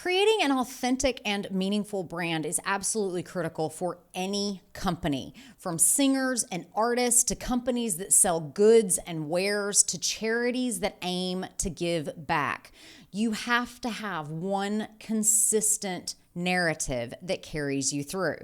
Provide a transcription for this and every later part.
Creating an authentic and meaningful brand is absolutely critical for any company, from singers and artists to companies that sell goods and wares to charities that aim to give back. You have to have one consistent narrative that carries you through.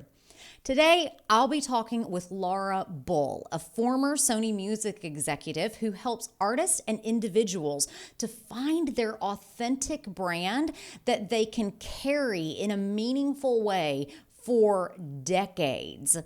Today, I'll be talking with Laura Bull, a former Sony Music executive who helps artists and individuals to find their authentic brand that they can carry in a meaningful way for decades.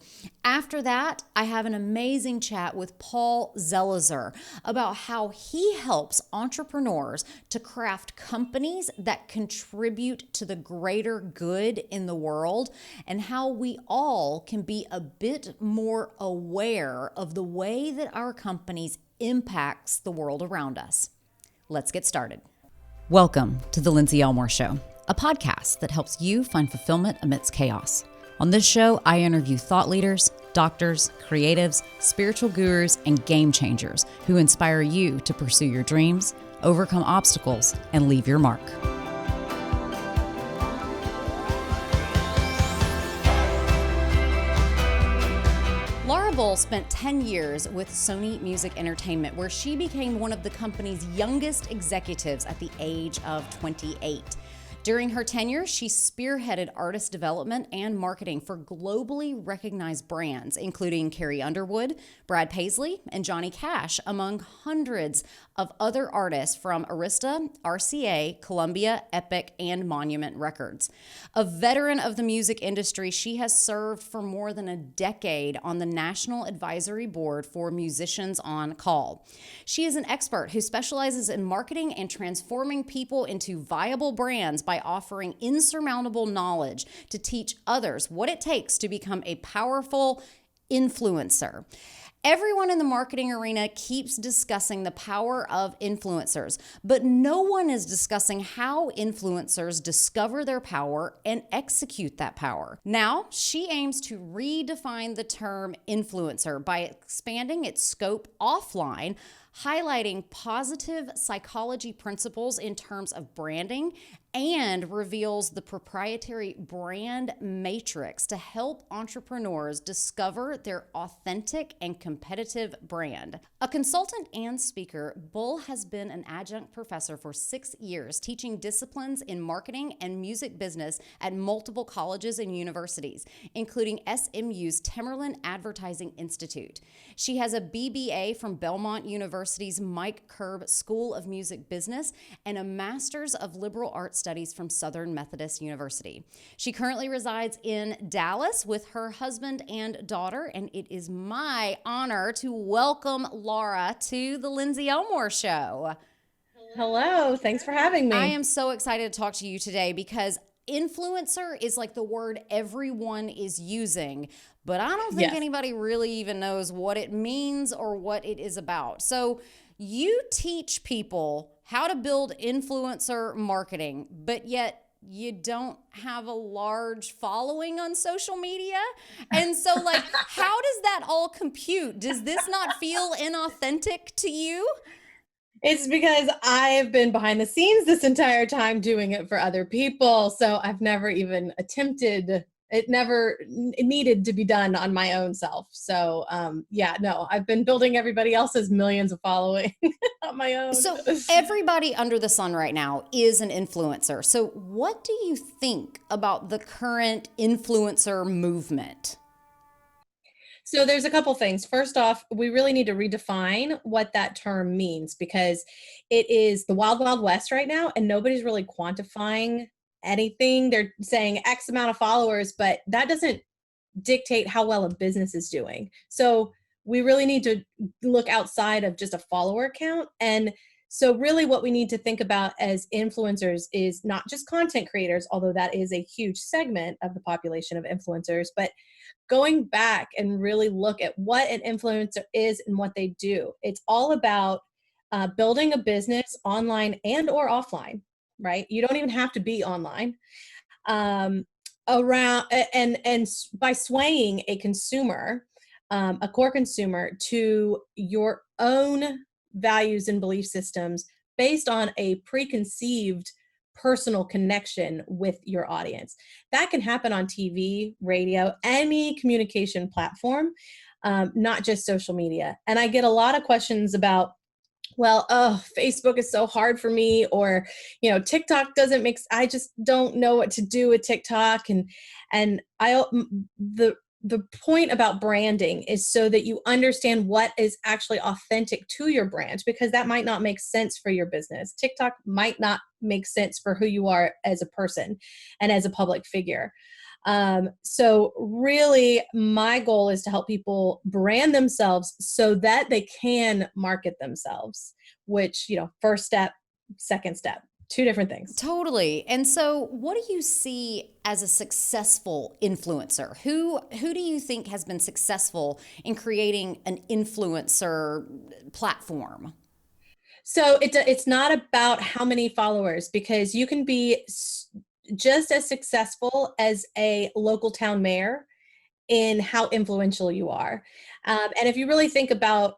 After that, I have an amazing chat with Paul Zelizer about how he helps entrepreneurs to craft companies that contribute to the greater good in the world, and how we all can be a bit more aware of the way that our companies impacts the world around us. Let's get started. Welcome to the Lindsey Elmore Show, a podcast that helps you find fulfillment amidst chaos. On this show, I interview thought leaders, doctors, creatives, spiritual gurus, and game changers who inspire you to pursue your dreams, overcome obstacles, and leave your mark. Laura Bull spent 10 years with Sony Music Entertainment, where she became one of the company's youngest executives at the age of 28. During her tenure, she spearheaded artist development and marketing for globally recognized brands, including Carrie Underwood, Brad Paisley, and Johnny Cash, among hundreds of other artists from Arista, RCA, Columbia, Epic, and Monument Records. A veteran of the music industry, she has served for more than a decade on the National Advisory Board for Musicians on Call. She is an expert who specializes in marketing and transforming people into viable brands by offering insurmountable knowledge to teach others what it takes to become a powerful influencer. Everyone in the marketing arena keeps discussing the power of influencers, but no one is discussing how influencers discover their power and execute that power. Now, she aims to redefine the term influencer by expanding its scope offline, highlighting positive psychology principles in terms of branding, and reveals the proprietary brand matrix to help entrepreneurs discover their authentic and competitive brand. A consultant and speaker, Bull has been an adjunct professor for 6 years, teaching disciplines in marketing and music business at multiple colleges and universities, including SMU's Temerlin Advertising Institute. She has a BBA from Belmont University's Mike Curb School of Music Business and a Master's of Liberal Arts Studies from Southern Methodist University. She currently resides in Dallas with her husband and daughter, and it is my honor to welcome Laura to the Lindsey Elmore Show. Hello, thanks for having me. I am so excited to talk to you today because influencer is like the word everyone is using, but I don't think anybody really even knows what it means or what it is about. So you teach people how to build influencer marketing, but yet you don't have a large following on social media. And so like, how does that all compute? Does this not feel inauthentic to you? It's because I've been behind the scenes this entire time doing it for other people. So I've never even attempted, it never needed to be done on my own self. So I've been building everybody else's millions of following on my own. So everybody under the sun right now is an influencer. So what do you think about the current influencer movement? So there's a couple things. First off, we really need to redefine what that term means, because it is the wild, wild west right now, and nobody's really quantifying anything. They're saying X amount of followers, but that doesn't dictate how well a business is doing. So we really need to look outside of just a follower count. And so really what we need to think about as influencers is not just content creators, although that is a huge segment of the population of influencers, but going back and really look at what an influencer is and what they do. It's all about building a business online and or offline, right? You don't even have to be online. Around and by swaying a consumer, a core consumer, to your own values and belief systems based on a preconceived personal connection with your audience. That can happen on TV, radio, any communication platform, not just social media. And I get a lot of questions about, well, oh, Facebook is so hard for me, or, TikTok doesn't I just don't know what to do with TikTok. And the point about branding is so that you understand what is actually authentic to your brand, because that might not make sense for your business. TikTok might not make sense for who you are as a person and as a public figure. So really my goal is to help people brand themselves so that they can market themselves, which, first step, second step, two different things. Totally. And so what do you see as a successful influencer? Who do you think has been successful in creating an influencer platform? So it's not about how many followers, because you can be just as successful as a local town mayor in how influential you are. And if you really think about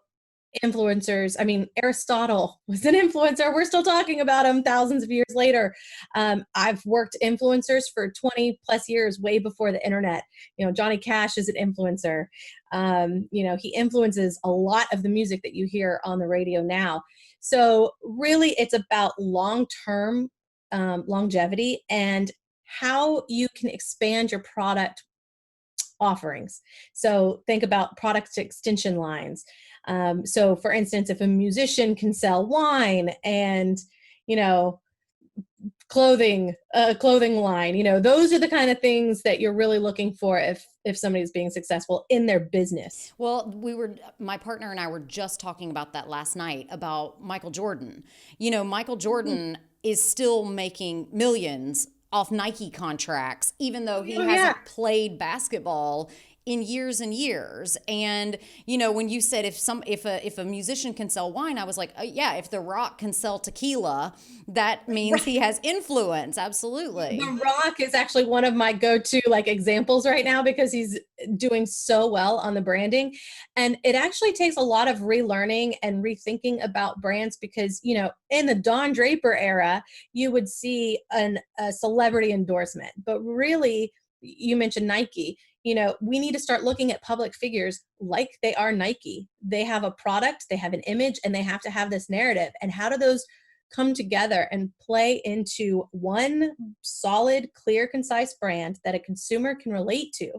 influencers, I mean, Aristotle was an influencer. We're still talking about him thousands of years later. I've worked influencers for 20 plus years, way before the internet. Johnny Cash is an influencer. He influences a lot of the music that you hear on the radio now. So really it's about long-term longevity and how you can expand your product offerings. So think about product extension lines. So for instance, if a musician can sell wine and, clothing line, those are the kind of things that you're really looking for if somebody's being successful in their business. Well, my partner and I were just talking about that last night about Michael Jordan. Michael Jordan is still making millions off Nike contracts, even though he hasn't played basketball in years and years. And when you said if a musician can sell wine, I was like, yeah, if The Rock can sell tequila, that means he has influence. Absolutely. The Rock is actually one of my go-to examples right now, because he's doing so well on the branding. And it actually takes a lot of relearning and rethinking about brands, because in the Don Draper era, you would see a celebrity endorsement, but really, you mentioned Nike. We need to start looking at public figures like they are Nike. They have a product, they have an image, and they have to have this narrative. And how do those come together and play into one solid, clear, concise brand that a consumer can relate to?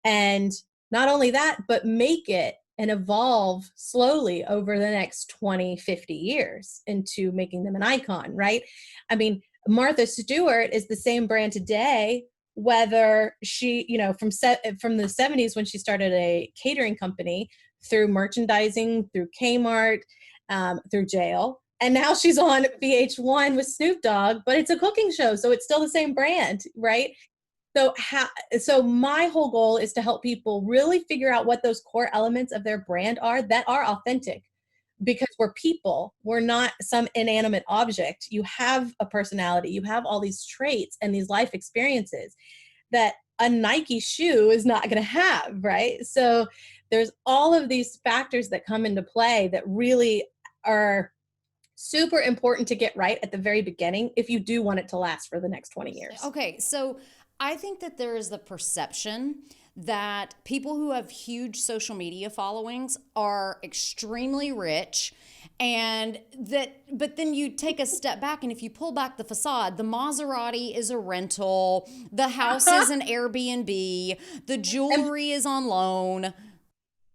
And not only that, but make it and evolve slowly over the next 20, 50 years into making them an icon, right? I mean, Martha Stewart is the same brand today, whether she, from the 70s when she started a catering company, through merchandising, through Kmart, through jail. And now she's on VH1 with Snoop Dogg, but it's a cooking show, so it's still the same brand, right? So my whole goal is to help people really figure out what those core elements of their brand are that are authentic. Because we're people, we're not some inanimate object. You have a personality, you have all these traits and these life experiences that a Nike shoe is not going to have, right? So there's all of these factors that come into play that really are super important to get right at the very beginning if you do want it to last for the next 20 years. Okay, so I think that there is the perception that people who have huge social media followings are extremely rich, but then you take a step back, and if you pull back the facade, the Maserati is a rental, the house is an Airbnb, the jewelry is on loan.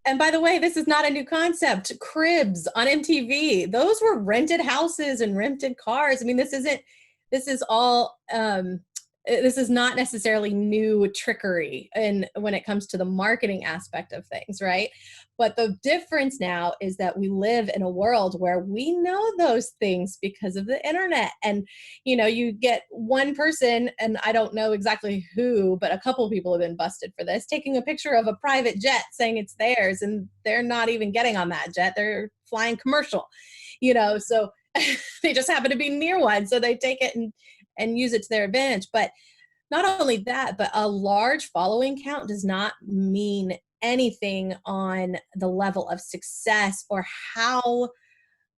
And by the way, this is not a new concept. Cribs on MTV, those were rented houses and rented cars. I mean, this is not necessarily new trickery when it comes to the marketing aspect of things, right? But the difference now is that we live in a world where we know those things because of the internet. And, you get one person, and I don't know exactly who, but a couple of people have been busted for this, taking a picture of a private jet saying it's theirs, and they're not even getting on that jet. They're flying commercial, so they just happen to be near one. So they take it and use it to their advantage. But not only that, but a large following count does not mean anything on the level of success or how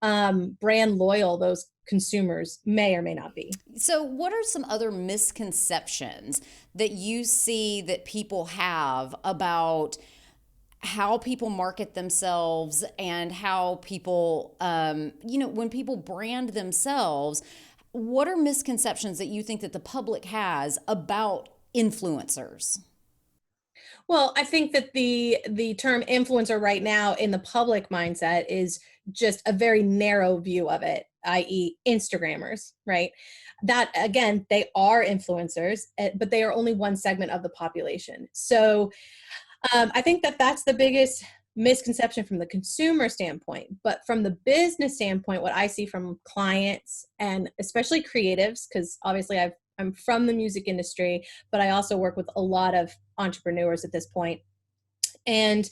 brand loyal those consumers may or may not be. So, what are some other misconceptions that you see that people have about how people market themselves and how people, when people brand themselves, what are misconceptions that you think that the public has about influencers? Well, I think that the term influencer right now in the public mindset is just a very narrow view of it, i.e. Instagrammers, right? That again, they are influencers, but they are only one segment of the population. So I think that that's the biggest misconception from the consumer standpoint. But from the business standpoint, what I see from clients and especially creatives, because obviously I'm from the music industry, but I also work with a lot of entrepreneurs at this point, and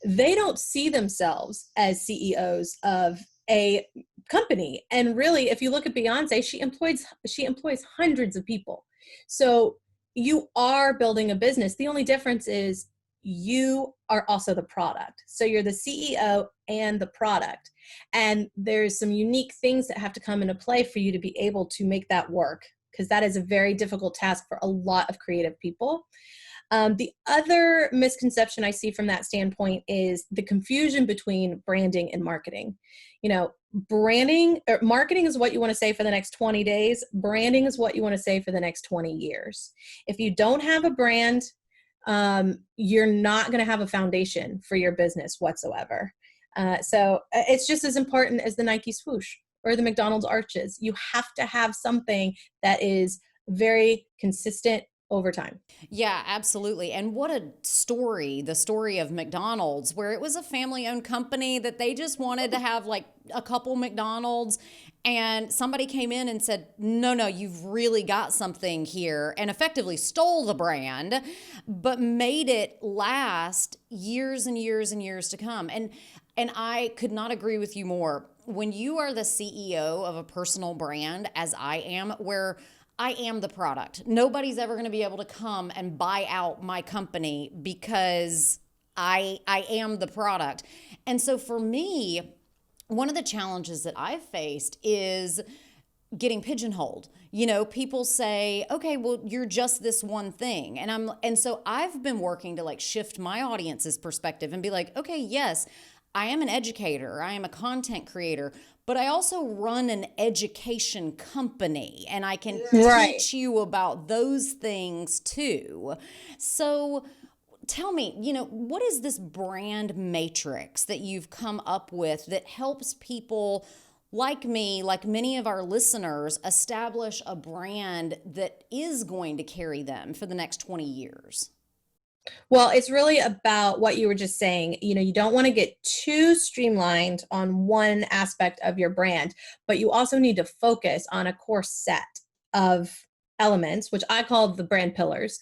they don't see themselves as CEOs of a company. And really, if you look at Beyonce, she employs hundreds of people. So you are building a business. The only difference is you are also the product. So you're the CEO and the product. And there's some unique things that have to come into play for you to be able to make that work, because that is a very difficult task for a lot of creative people. The other misconception I see from that standpoint is the confusion between branding and marketing. You know, branding or marketing is what you want to say for the next 20 days. Branding is what you want to say for the next 20 years. If you don't have a brand, you're not going to have a foundation for your business whatsoever. So it's just as important as the Nike swoosh or the McDonald's arches. You have to have something that is very consistent over time. Yeah, absolutely. And what a story, the story of McDonald's, where it was a family owned company that they just wanted to have like a couple McDonald's. And somebody came in and said, no, no, you've really got something here, and effectively stole the brand, but made it last years and years and years to come. And I could not agree with you more. When you are the CEO of a personal brand, as I am, where I am the product. Nobody's ever going to be able to come and buy out my company because I am the product. And so for me, one of the challenges that I've faced is getting pigeonholed. You know, people say, okay, well, you're just this one thing. And so I've been working to like shift my audience's perspective and be like, okay, yes, I am an educator, I am a content creator, but I also run an education company and I can Right. teach you about those things too. So tell me, what is this brand matrix that you've come up with that helps people like me, like many of our listeners, establish a brand that is going to carry them for the next 20 years? Well, it's really about what you were just saying. You know, you don't want to get too streamlined on one aspect of your brand, but you also need to focus on a core set of elements, which I call the brand pillars.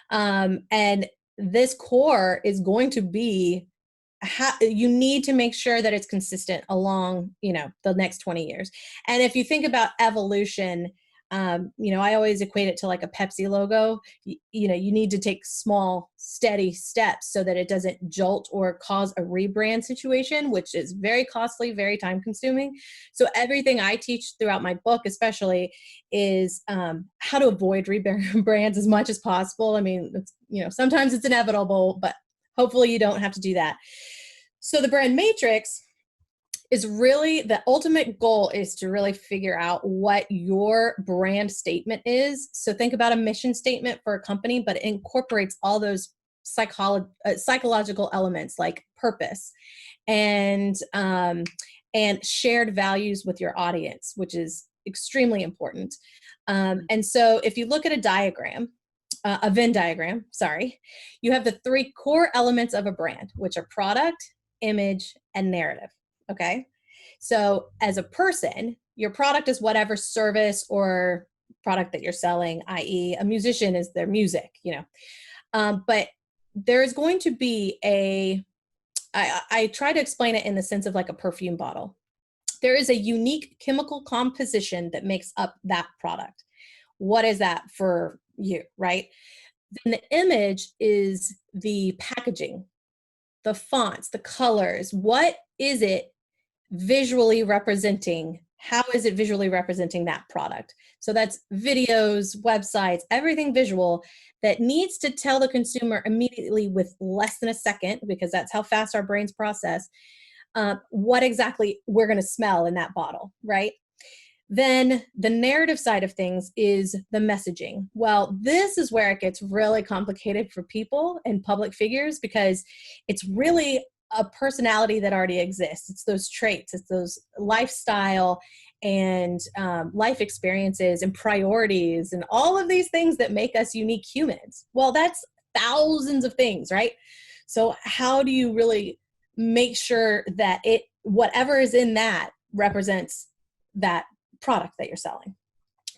And this core is going to be you need to make sure that it's consistent along, the next 20 years. And if you think about evolution, I always equate it to like a Pepsi logo. You need to take small, steady steps so that it doesn't jolt or cause a rebrand situation, which is very costly, very time consuming. So everything I teach throughout my book, especially, is how to avoid rebrands as much as possible. I mean, sometimes it's inevitable, but hopefully you don't have to do that. So the brand matrix is really the ultimate goal is to really figure out what your brand statement is. So think about a mission statement for a company, but it incorporates all those psychological elements like purpose and shared values with your audience, which is extremely important. And so if you look at a Venn diagram, you have the three core elements of a brand, which are product, image, and narrative. Okay. So as a person, your product is whatever service or product that you're selling, i.e. a musician is their music, but there's going to be I try to explain it in the sense of like a perfume bottle. There is a unique chemical composition that makes up that product. What is that for you, right? Then the image is the packaging, the fonts, the colors. What is it visually representing, how is it visually representing that product? So that's videos, websites, everything visual that needs to tell the consumer immediately with less than a second, because that's how fast our brains process, what exactly we're going to smell in that bottle, right? Then the narrative side of things is the messaging. Well, this is where it gets really complicated for people and public figures, because it's really a personality that already exists. It's those traits, it's those lifestyle and life experiences and priorities and all of these things that make us unique humans. Well, that's thousands of things, right? So how do you really make sure that whatever is in that represents that product that you're selling?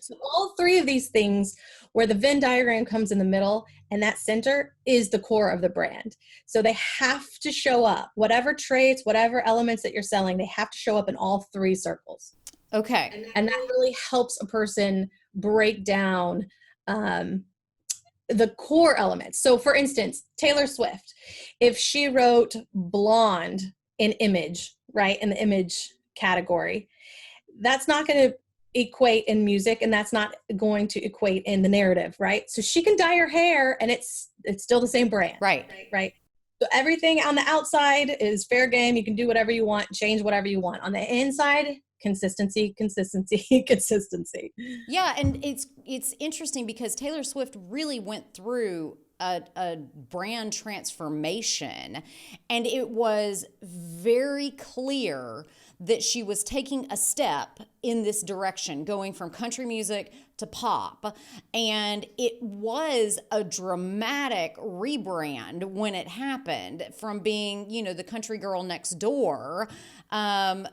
So all three of these things, where the Venn diagram comes in the middle and that center is the core of the brand. So they have to show up, whatever traits, whatever elements that you're selling, they have to show up in all three circles. Okay. And that really helps a person break down the core elements. So for instance, Taylor Swift, if she wrote blonde in image, right, in the image category, that's not going to equate in music, and that's not going to equate in the narrative, right? So she can dye her hair and it's still the same brand. Right. So everything on the outside is fair game. You can do whatever you want, change whatever you want. On the inside, consistency. Yeah, and it's interesting because Taylor Swift really went through a brand transformation, and it was very clear that she was taking a step in this direction, going from country music to pop. And it was a dramatic rebrand when it happened, from being, the country girl next door. And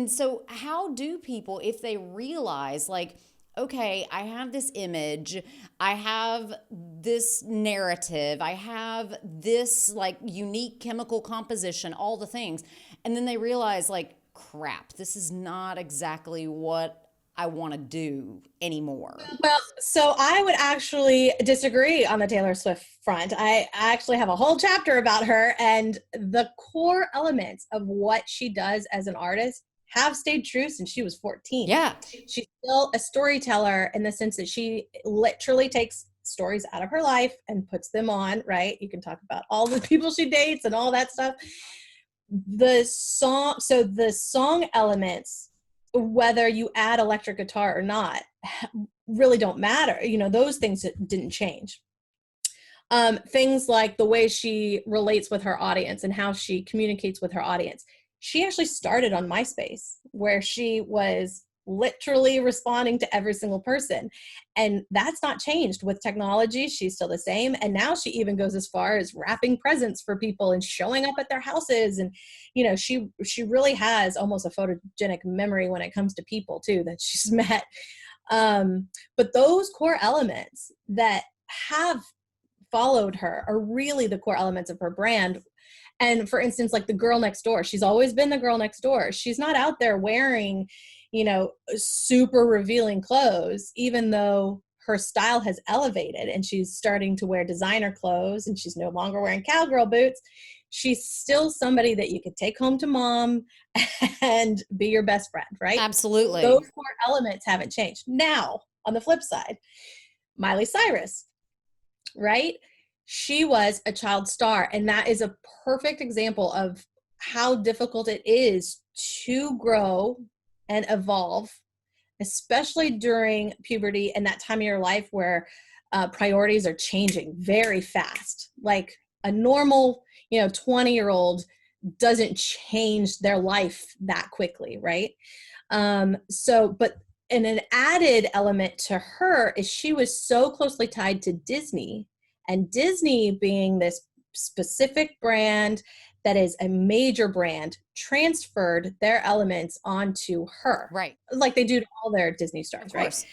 so how do people, if they realize, like, okay, I have this image, I have this narrative, I have this like unique chemical composition, all the things, and then they realize, like, crap, this is not exactly what I want to do anymore. Well, so I would actually disagree on the Taylor Swift front. I actually have a whole chapter about her, and the core elements of what she does as an artist have stayed true since she was 14. Yeah. She's still a storyteller in the sense that she literally takes stories out of her life and puts them on, right? You can talk about all the people she dates and all that stuff. The song elements, whether you add electric guitar or not, really don't matter. Those things didn't change. Things like the way she relates with her audience and how she communicates with her audience. She actually started on MySpace, where she was literally responding to every single person. And that's not changed with technology. She's still the same. And now she even goes as far as wrapping presents for people and showing up at their houses. And, she really has almost a photogenic memory when it comes to people too, that she's met. But those core elements that have followed her are really the core elements of her brand. And for instance, like the girl next door, she's always been the girl next door. She's not out there wearing, super revealing clothes, even though her style has elevated and she's starting to wear designer clothes and she's no longer wearing cowgirl boots. She's still somebody that you could take home to mom and be your best friend, right? Absolutely. Those core elements haven't changed. Now, on the flip side, Miley Cyrus, right? She was a child star, and that is a perfect example of how difficult it is to grow and evolve, especially during puberty and that time of your life where priorities are changing very fast. Like a normal, 20-year-old doesn't change their life that quickly, right? And an added element to her is she was so closely tied to Disney, and Disney being this specific brand that is a major brand transferred their elements onto her. Right. Like they do to all their Disney stars, right? Course.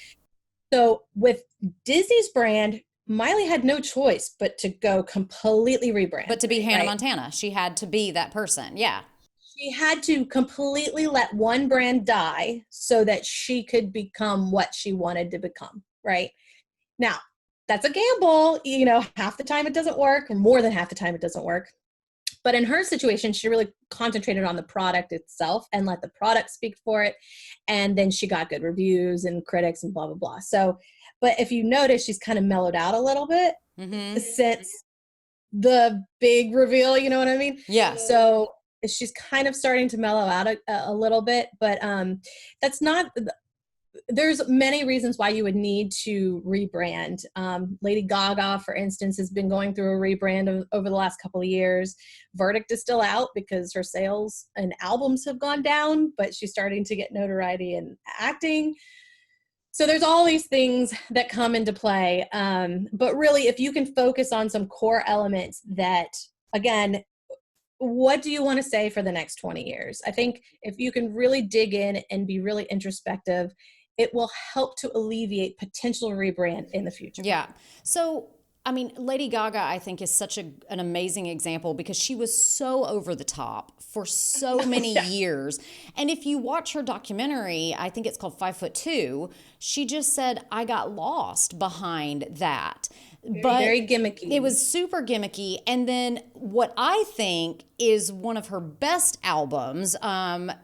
So with Disney's brand, Miley had no choice but to go completely rebrand. But to be Hannah Montana, she had to be that person. Yeah. She had to completely let one brand die so that she could become what she wanted to become, right? Now, that's a gamble. Half the time it doesn't work, or more than half the time it doesn't work. But in her situation, she really concentrated on the product itself and let the product speak for it. And then she got good reviews and critics and blah, blah, blah. So, but if you notice, she's kind of mellowed out a little bit since the big reveal, you know what I mean? Yeah. So she's kind of starting to mellow out a little bit, but that's not, there's many reasons why you would need to rebrand. Lady Gaga, for instance, has been going through a rebrand over the last couple of years. Verdict is still out because her sales and albums have gone down, but she's starting to get notoriety in acting. So there's all these things that come into play. But really, if you can focus on some core elements that, again, what do you want to say for the next 20 years? I think if you can really dig in and be really introspective, it will help to alleviate potential rebrand in the future. Yeah. So, I mean, Lady Gaga, I think, is such an amazing example because she was so over the top for so many years. And if you watch her documentary, I think it's called 5'2", she just said, I got lost behind that. But very gimmicky. It was super gimmicky. And then what I think is one of her best albums,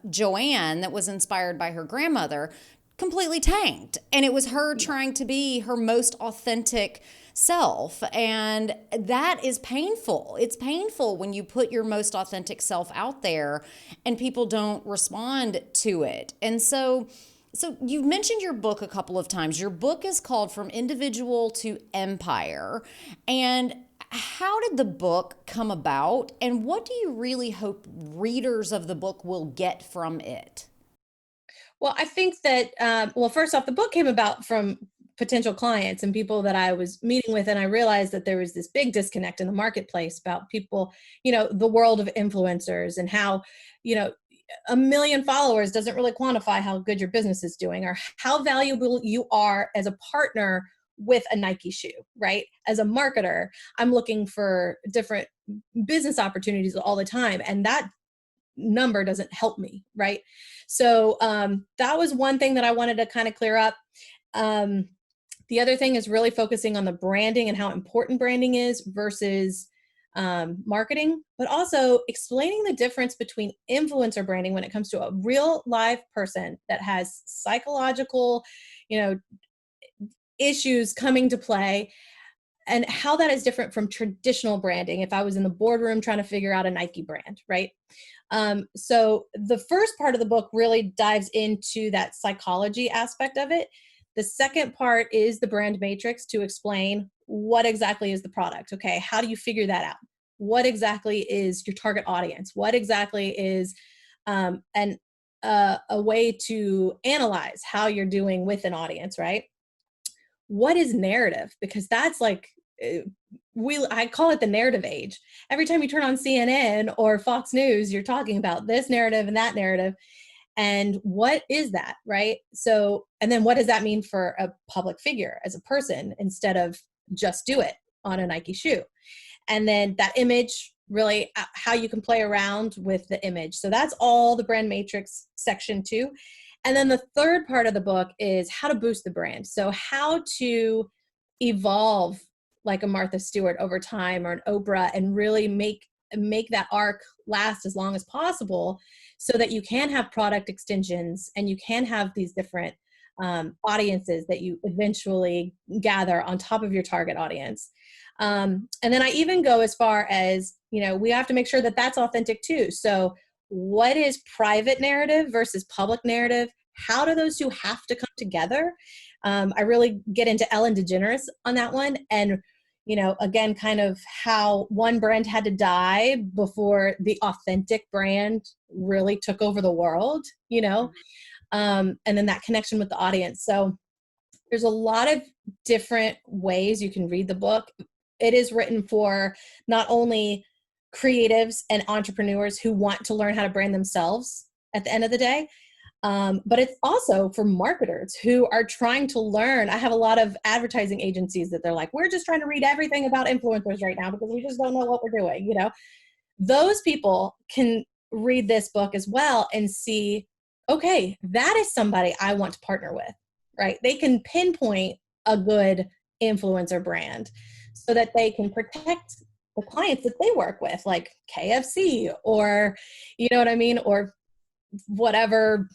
Joanne, that was inspired by her grandmother, completely tanked. And it was her trying to be her most authentic self. And that is painful. It's painful when you put your most authentic self out there and people don't respond to it. And so you've mentioned your book a couple of times. Your book is called From Individual to Empire. And how did the book come about? And what do you really hope readers of the book will get from it? Well, I think that, first off, the book came about from potential clients and people that I was meeting with. And I realized that there was this big disconnect in the marketplace about people, the world of influencers and how, 1 million followers doesn't really quantify how good your business is doing or how valuable you are as a partner with a Nike shoe, right? As a marketer, I'm looking for different business opportunities all the time. And that number doesn't help me, right? So that was one thing that I wanted to kind of clear up. The other thing is really focusing on the branding and how important branding is versus marketing, but also explaining the difference between influencer branding when it comes to a real live person that has psychological, issues coming to play and how that is different from traditional branding. If I was in the boardroom trying to figure out a Nike brand, right? So the first part of the book really dives into that psychology aspect of it. The second part is the brand matrix to explain what exactly is the product. Okay, how do you figure that out? What exactly is your target audience? What exactly is a way to analyze how you're doing with an audience, right? What is narrative? Because that's like, I call it the narrative age. Every time you turn on CNN or Fox News, you're talking about this narrative and that narrative. And what is that, right? So, and then what does that mean for a public figure as a person instead of just do it on a Nike shoe? And then that image, really how you can play around with the image. So that's all the brand matrix section 2. And then the third part of the book is how to boost the brand. So how to evolve like a Martha Stewart over time or an Oprah and really make that arc last as long as possible so that you can have product extensions and you can have these different audiences that you eventually gather on top of your target audience. And then I even go as far as, we have to make sure that that's authentic too. So what is private narrative versus public narrative? How do those two have to come together? I really get into Ellen DeGeneres on that one. And, again, kind of how one brand had to die before the authentic brand really took over the world, and then that connection with the audience. So there's a lot of different ways you can read the book. It is written for not only creatives and entrepreneurs who want to learn how to brand themselves at the end of the day, but it's also for marketers who are trying to learn. I have a lot of advertising agencies that they're like, we're just trying to read everything about influencers right now because we just don't know what we're doing. Those people can read this book as well and see, okay, that is somebody I want to partner with, right? They can pinpoint a good influencer brand so that they can protect the clients that they work with, like KFC, or, you know what I mean? Or whatever,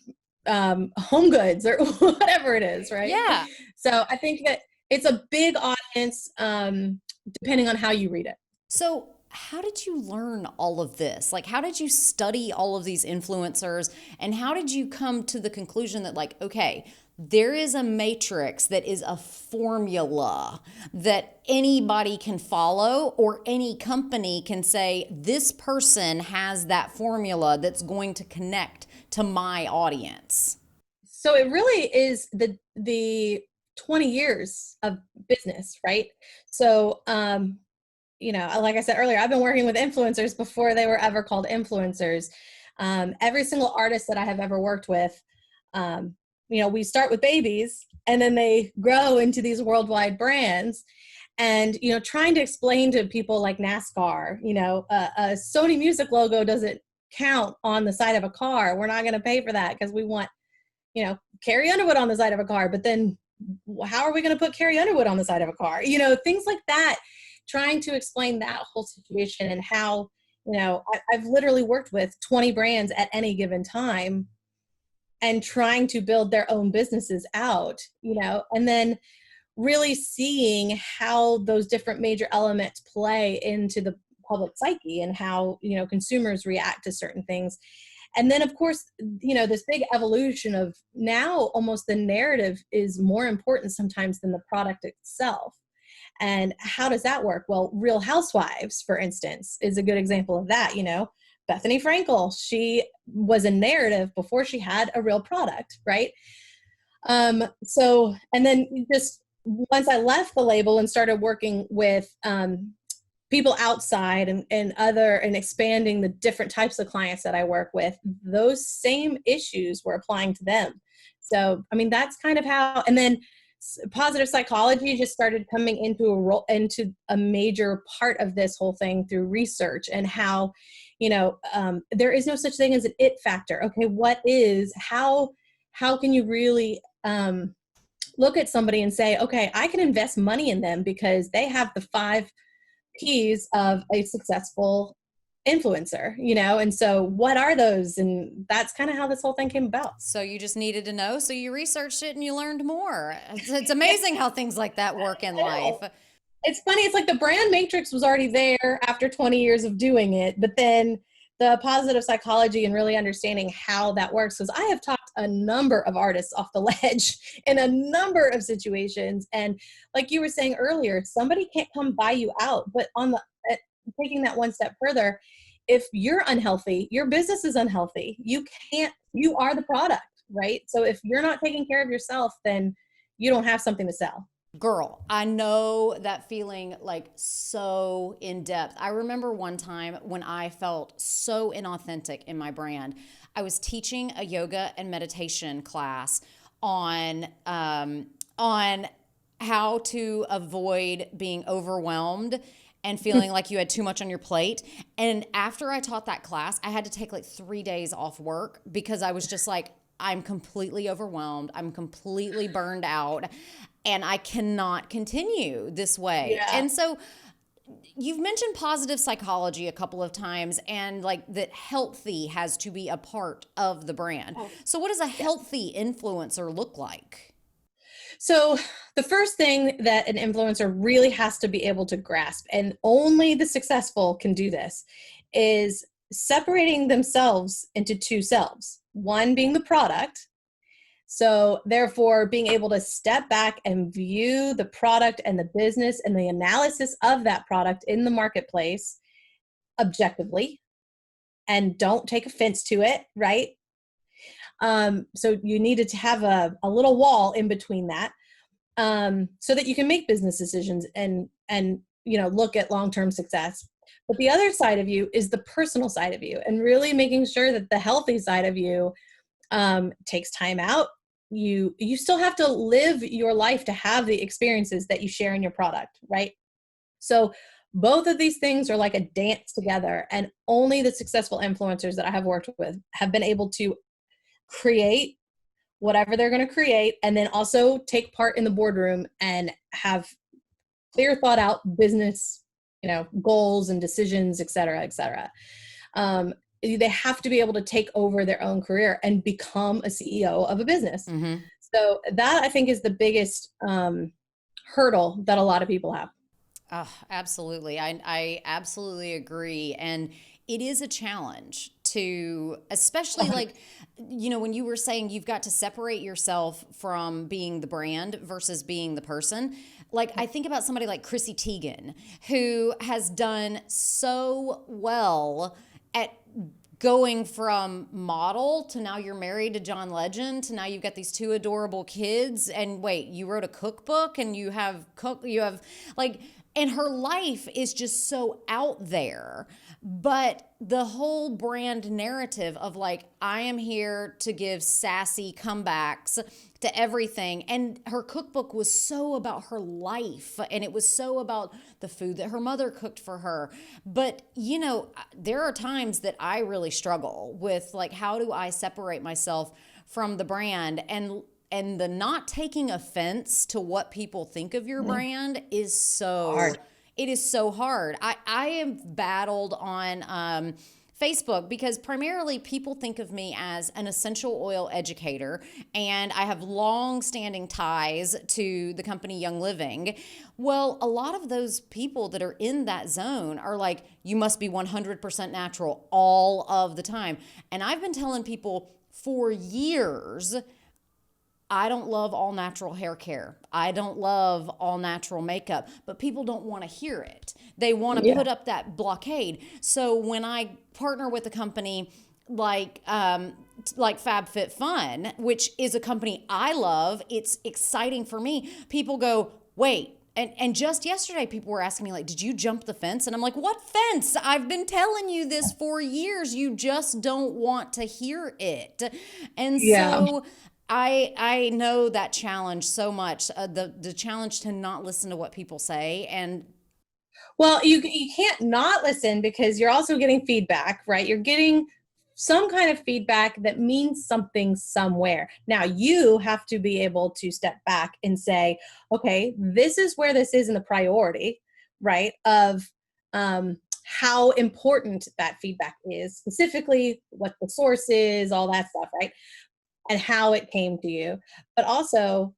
home goods, or whatever it is. Right. Yeah. So I think that it's a big audience, depending on how you read it. So, how did you learn all of this? Like, how did you study all of these influencers? And how did you come to the conclusion that, like, okay, there is a matrix that is a formula that anybody can follow, or any company can say, this person has that formula that's going to connect to my audience? So it really is the 20 years of business, right? So, like I said earlier, I've been working with influencers before they were ever called influencers. Every single artist that I have ever worked with, we start with babies, and then they grow into these worldwide brands. And, trying to explain to people like NASCAR, a Sony Music logo doesn't count on the side of a car. We're not going to pay for that because we want, Carrie Underwood on the side of a car. But then how are we going to put Carrie Underwood on the side of a car? Things like that. Trying to explain that whole situation, and how, I've literally worked with 20 brands at any given time, and trying to build their own businesses out, and then really seeing how those different major elements play into the public psyche, and how, consumers react to certain things. And then, of course, this big evolution of now almost the narrative is more important sometimes than the product itself. And how does that work? Well, Real Housewives, for instance, is a good example of that. Bethany Frankel, she was a narrative before she had a real product, right? So, and then just once I left the label and started working with people outside, and expanding the different types of clients that I work with, those same issues were applying to them. So, I mean, that's kind of how, and then positive psychology just started coming into a major part of this whole thing through research, and how, there is no such thing as an it factor. Okay, how can you really look at somebody and say, okay, I can invest money in them because they have the 5 P's of a successful influencer, and so what are those? And that's kind of how this whole thing came about. So you just needed to know, so you researched it and you learned more. It's amazing how things like that work in life. It's funny, it's like the brand matrix was already there after 20 years of doing it, but then the positive psychology and really understanding how that works, because I have talked a number of artists off the ledge in a number of situations. And like you were saying earlier, somebody can't come buy you out, but taking that one step further, if you're unhealthy, your business is unhealthy. You are the product, right? So if you're not taking care of yourself, then you don't have something to sell. Girl, I know that feeling, like, so in depth. I remember one time when I felt so inauthentic in my brand. I was teaching a yoga and meditation class on how to avoid being overwhelmed and feeling like you had too much on your plate. And after I taught that class, I had to take like 3 days off work because I was just like, I'm completely overwhelmed. I'm completely burned out, and I cannot continue this way. Yeah. And so you've mentioned positive psychology a couple of times, and like that healthy has to be a part of the brand. So what does a healthy influencer look like? So the first thing that an influencer really has to be able to grasp, and only the successful can do this, is separating themselves into 2 selves. One being the product. So therefore, being able to step back and view the product and the business and the analysis of that product in the marketplace objectively, and don't take offense to it, right? So you needed to have a little wall in between that, so that you can make business decisions and look at long-term success. But the other side of you is the personal side of you, and really making sure that the healthy side of you takes time out. You still have to live your life to have the experiences that you share in your product, right? So both of these things are like a dance together, and only the successful influencers that I have worked with have been able to create whatever they're going to create, and then also take part in the boardroom and have clear thought out business goals and decisions, et cetera, et cetera. They have to be able to take over their own career and become a CEO of a business. Mm-hmm. So that, I think, is the biggest hurdle that a lot of people have. Oh, absolutely. I absolutely agree. And it is a challenge to, especially like, when you were saying you've got to separate yourself from being the brand versus being the person. Like, I think about somebody like Chrissy Teigen, who has done so well at going from model to now you're married to John Legend to now you've got these two adorable kids, and wait, you wrote a cookbook and you have like, and her life is just so out there. But the whole brand narrative of like, I am here to give sassy comebacks to everything. And her cookbook was so about her life, and it was so about the food that her mother cooked for her. But, there are times that I really struggle with like, how do I separate myself from the brand? And the not taking offense to what people think of your brand is so Hard. It is so hard. I am battled on Facebook because primarily people think of me as an essential oil educator, and I have long-standing ties to the company Young Living. Well, a lot of those people that are in that zone are like, you must be 100% natural all of the time. And I've been telling people for years, I don't love all natural hair care. I don't love all natural makeup, but people don't want to hear it. They want to put up that blockade. So when I partner with a company like FabFitFun, which is a company I love, it's exciting for me. People go, wait. And just yesterday, people were asking me, like, did you jump the fence? And I'm like, what fence? I've been telling you this for years. You just don't want to hear it. And so I know that challenge so much, the challenge to not listen to what people say. And well, you can't not listen because you're also getting feedback, right? You're getting some kind of feedback that means something somewhere. Now you have to be able to step back and say, okay, this is where this is in the priority, right? Of how important that feedback is, specifically what the source is, all that stuff, right? And how it came to you, but also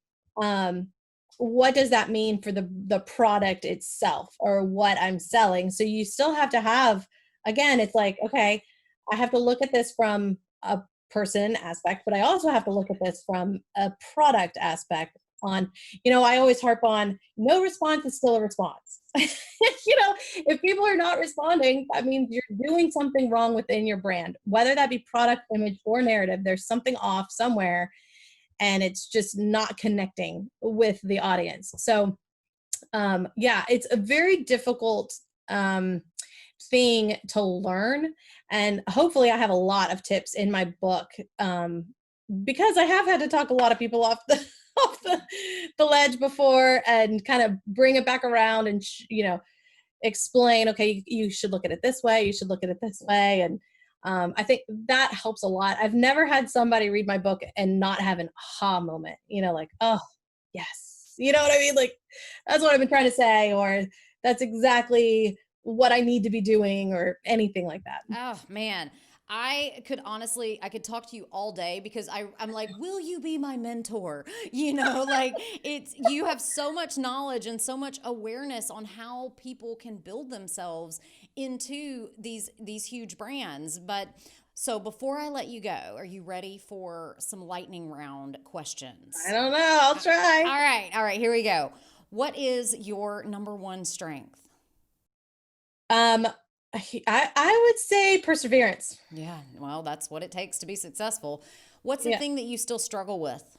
what does that mean for the product itself or what I'm selling? So you still have to have, again, it's like, okay, I have to look at this from a person aspect, but I also have to look at this from a product aspect on, I always harp on no response is still a response. If people are not responding, that means you're doing something wrong within your brand, whether that be product, image, or narrative. There's something off somewhere, and it's just not connecting with the audience. So, it's a very difficult thing to learn. And hopefully I have a lot of tips in my book because I have had to talk a lot of people off the ledge before and kind of bring it back around and, explain, okay, you should look at it this way. You should look at it this way. And I think that helps a lot. I've never had somebody read my book and not have an aha moment, like, oh, yes. You know what I mean? Like, that's what I've been trying to say, or that's exactly what I need to be doing, or anything like that. oh man, I could talk to you all day because I'm like, will you be my mentor? Like you have so much knowledge and so much awareness on how people can build themselves into these huge brands. But so before I let you go, are you ready for some lightning round questions? I don't know. I'll try. All right, here we go. What is your number one strength? I would say perseverance. Yeah, well, that's what it takes to be successful. What's the thing that you still struggle with?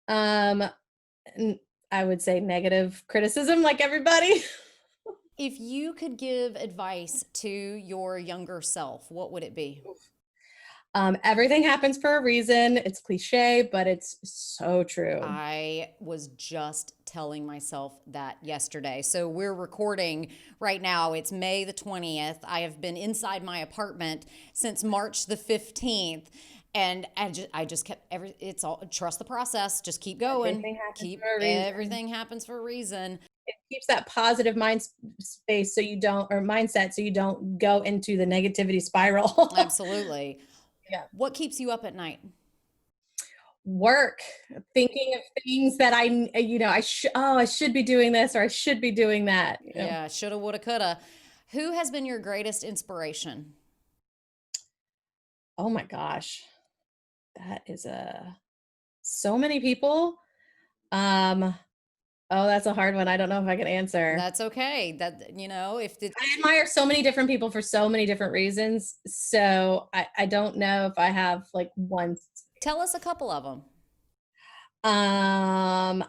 I would say negative criticism, like everybody. If you could give advice to your younger self, what would it be? Everything happens for a reason. It's cliche, but it's so true. I was just telling myself that yesterday. So we're recording right now. It's May the 20th. I have been inside my apartment since March the 15th. And I just kept it's all trust the process. Just keep going. Everything happens for a reason. It's keeps that positive mind space so you don't, or mindset, so you don't go into the negativity spiral. Absolutely. Yeah. What keeps you up at night? Work, thinking of things that I should be doing this, or I should be doing that. Yeah, shoulda, woulda, coulda. Who has been your greatest inspiration? Oh my gosh, that is so many people. Um, oh, that's a hard one. I don't know if I can answer. That's okay. If the I admire so many different people for so many different reasons. So I don't know if I have like one. tell us a couple of them. Um,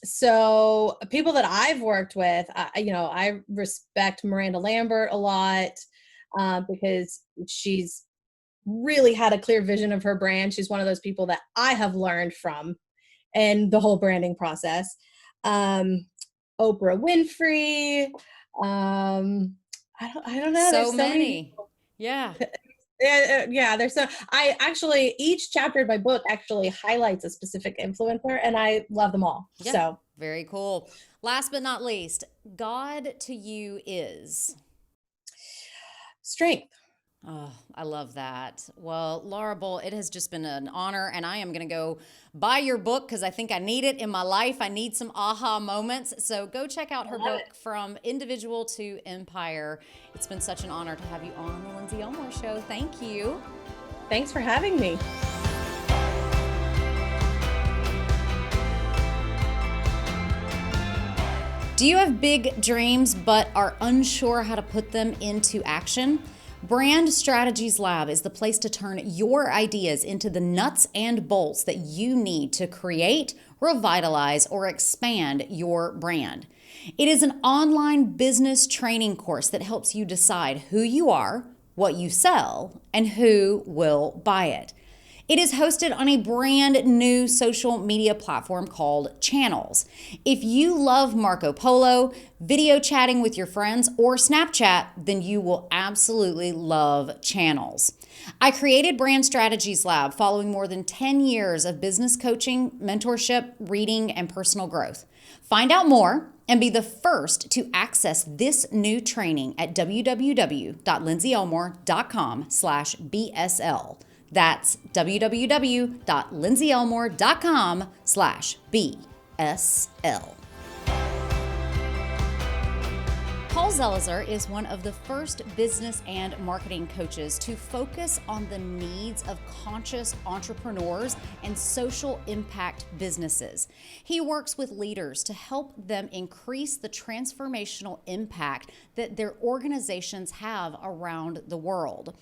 so people that I've worked with, I respect Miranda Lambert a lot, because she's really had a clear vision of her brand. She's one of those people that I have learned from and the whole branding process. Um, Oprah Winfrey. I don't know. So There's so many. Yeah. Yeah, there's so I actually, each chapter of my book actually highlights a specific influencer, and I love them all. Yeah. So Very cool. Last but not least, God to you is. strength. Oh, I love that. Well, Laura Bull, it has just been an honor, and I am going to go buy your book because I think I need it in my life. I need some aha moments. So go check out her book, From Individual to Empire. It's been such an honor to have you on the Lindsey Elmore Show. Thank you. Thanks for having me. Do you have big dreams but are unsure how to put them into action? Brand Strategies Lab is the place to turn your ideas into the nuts and bolts that you need to create, revitalize, or expand your brand. It is an online business training course that helps you decide who you are, what you sell, and who will buy it. It is hosted on a brand new social media platform called Channels. If you love Marco Polo, video chatting with your friends, or Snapchat, then you will absolutely love Channels. I created Brand Strategies Lab following more than 10 years of business coaching, mentorship, reading, and personal growth. Find out more and be the first to access this new training at www.lindseyelmore.com/BSL. That's www.lindseyelmore.com/BSL. Paul Zelizer is one of the first business and marketing coaches to focus on the needs of conscious entrepreneurs and social impact businesses. He works with leaders to help them increase the transformational impact that their organizations have around the world.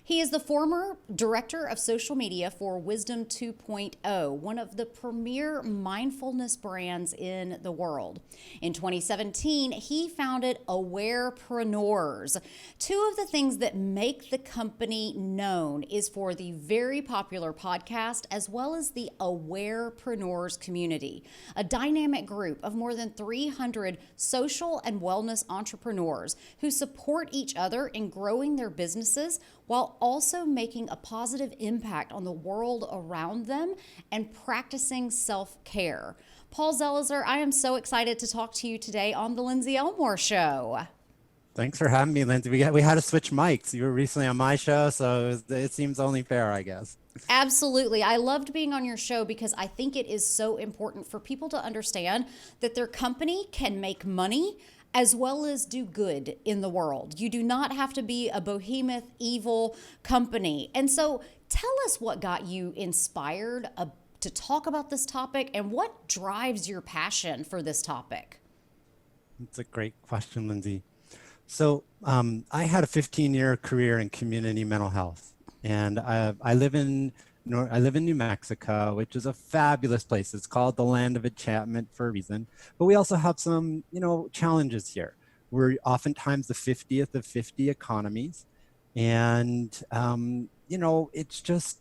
He is the former director of social media for Wisdom 2.0, one of the premier mindfulness brands in the world. In 2017, he founded Awarepreneurs. Two of the things that make the company known is for the very popular podcast, as well as the Awarepreneurs community, a dynamic group of more than 300 social and wellness entrepreneurs who support each other in growing their businesses while also making a positive impact on the world around them and practicing self-care. Paul Zelizer, I am so excited to talk to you today on the Lindsey Elmore Show. Thanks for having me, Lindsey. We had to switch mics. You were recently on my show, so it seems only fair, I guess. Absolutely. I loved being on your show because I think it is so important for people to understand that their company can make money as well as do good in the world. You do not have to be a behemoth, evil company. And so tell us what got you inspired to talk about this topic and what drives your passion for this topic. It's a great question, Lindsey. So I had a 15-year career in community mental health, and I live in New Mexico, which is a fabulous place. It's called the land of enchantment for a reason. But we also have some, challenges here. We're oftentimes the 50th of 50 economies. And,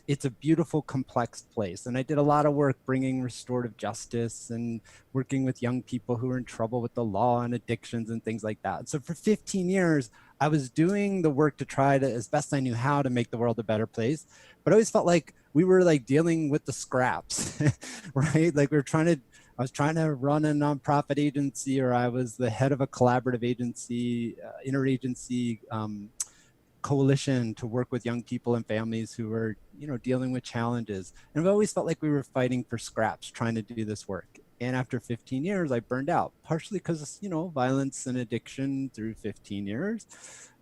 it's a beautiful, complex place. And I did a lot of work bringing restorative justice and working with young people who are in trouble with the law and addictions and things like that. So for 15 years, I was doing the work to try to, as best I knew how, to make the world a better place. But I always felt like we were dealing with the scraps, right? Like we were trying to I was trying to run a nonprofit agency, or I was the head of a collaborative agency, interagency coalition to work with young people and families who were, dealing with challenges. And I've always felt like we were fighting for scraps, trying to do this work. And after 15 years, I burned out, partially because, violence and addiction through 15 years,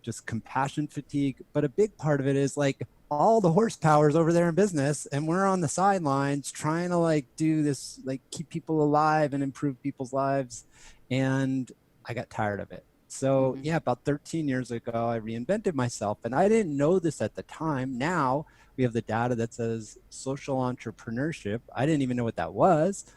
just compassion fatigue. But a big part of it is like all the horsepower's over there in business, and we're on the sidelines trying to do this, keep people alive and improve people's lives. And I got tired of it. So yeah, about 13 years ago, I reinvented myself, and I didn't know this at the time. Now we have the data that says social entrepreneurship. I didn't even know what that was.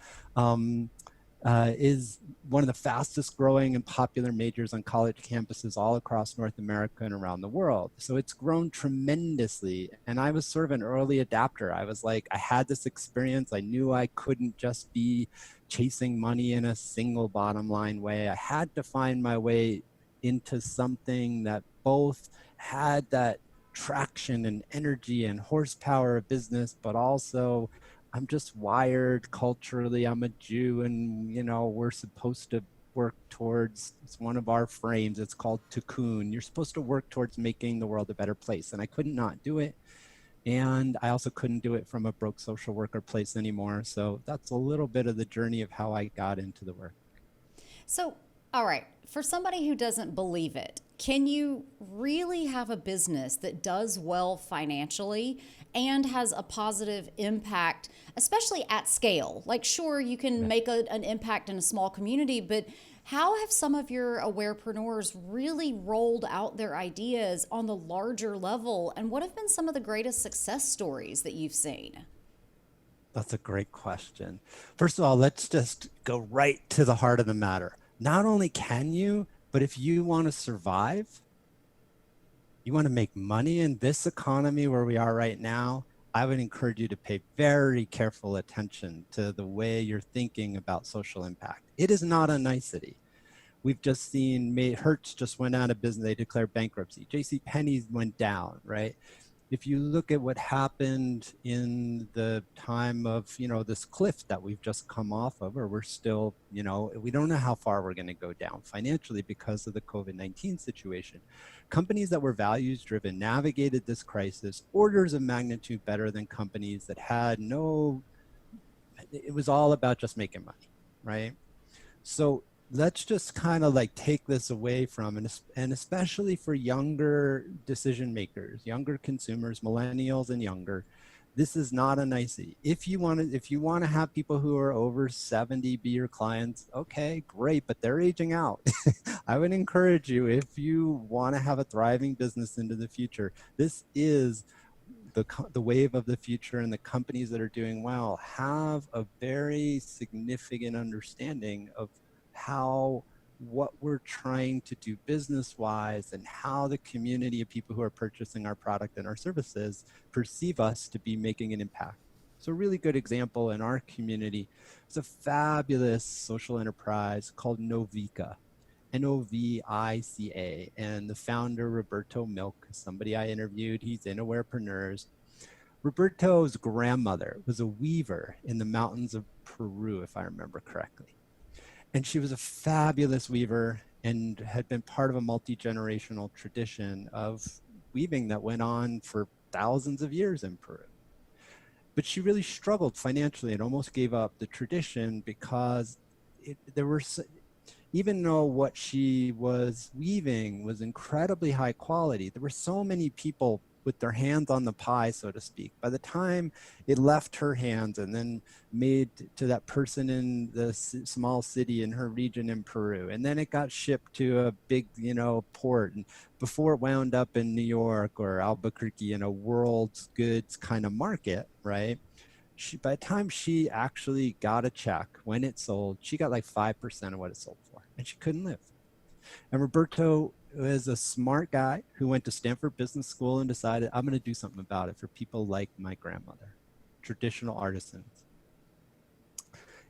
Is one of the fastest growing and popular majors on college campuses all across North America and around the world. So it's grown tremendously. And I was sort of an early adapter. I was like, I had this experience. I knew I couldn't just be chasing money in a single bottom line way. I had to find my way into something that both had that traction and energy and horsepower of business, but also I'm just wired culturally. I'm a Jew, and we're supposed to work towards, it's one of our frames, it's called tikkun. You're supposed to work towards making the world a better place, and I could not do it. And I also couldn't do it from a broke social worker place anymore. So that's a little bit of the journey of how I got into the work. So, all right, for somebody who doesn't believe it, can you really have a business that does well financially and has a positive impact, especially at scale? Like, sure, you can make an impact in a small community, but how have some of your Awarepreneurs really rolled out their ideas on the larger level? And what have been some of the greatest success stories that you've seen? That's a great question. First of all, let's just go right to the heart of the matter. Not only can you, but if you want to survive, you want to make money in this economy where we are right now, I would encourage you to pay very careful attention to the way you're thinking about social impact. It is not a nicety. We've just seen Hertz just went out of business. They declared bankruptcy. JCPenney's went down, right? If you look at what happened in the time of, this cliff that we've just come off of, or we're still, we don't know how far we're going to go down financially because of the COVID-19 situation. Companies that were values driven navigated this crisis orders of magnitude better than companies that had it was all about just making money, right? So let's just kind of take this away from, and especially for younger decision makers, younger consumers, millennials and younger, this is not a nicety. If you want to have people who are over 70 be your clients, okay, great, but they're aging out. I would encourage you, if you want to have a thriving business into the future, this is the wave of the future, and the companies that are doing well have a very significant understanding of what we're trying to do business-wise, and how the community of people who are purchasing our product and our services perceive us to be making an impact. So a really good example in our community is a fabulous social enterprise called Novica, Novica, and the founder, Roberto Milk, somebody I interviewed, he's in Awarepreneurs. Roberto's grandmother was a weaver in the mountains of Peru, if I remember correctly. And she was a fabulous weaver and had been part of a multi-generational tradition of weaving that went on for thousands of years in Peru. But she really struggled financially and almost gave up the tradition because even though what she was weaving was incredibly high quality, there were so many people with their hands on the pie, so to speak. By the time it left her hands and then made to that person in the small city in her region in Peru, and then it got shipped to a big, port, and before it wound up in New York or Albuquerque in a world's goods kind of market, right? By the time she actually got a check when it sold, she got 5% of what it sold for, and she couldn't live. And Roberto was a smart guy who went to Stanford Business School and decided, I'm going to do something about it for people like my grandmother, traditional artisans.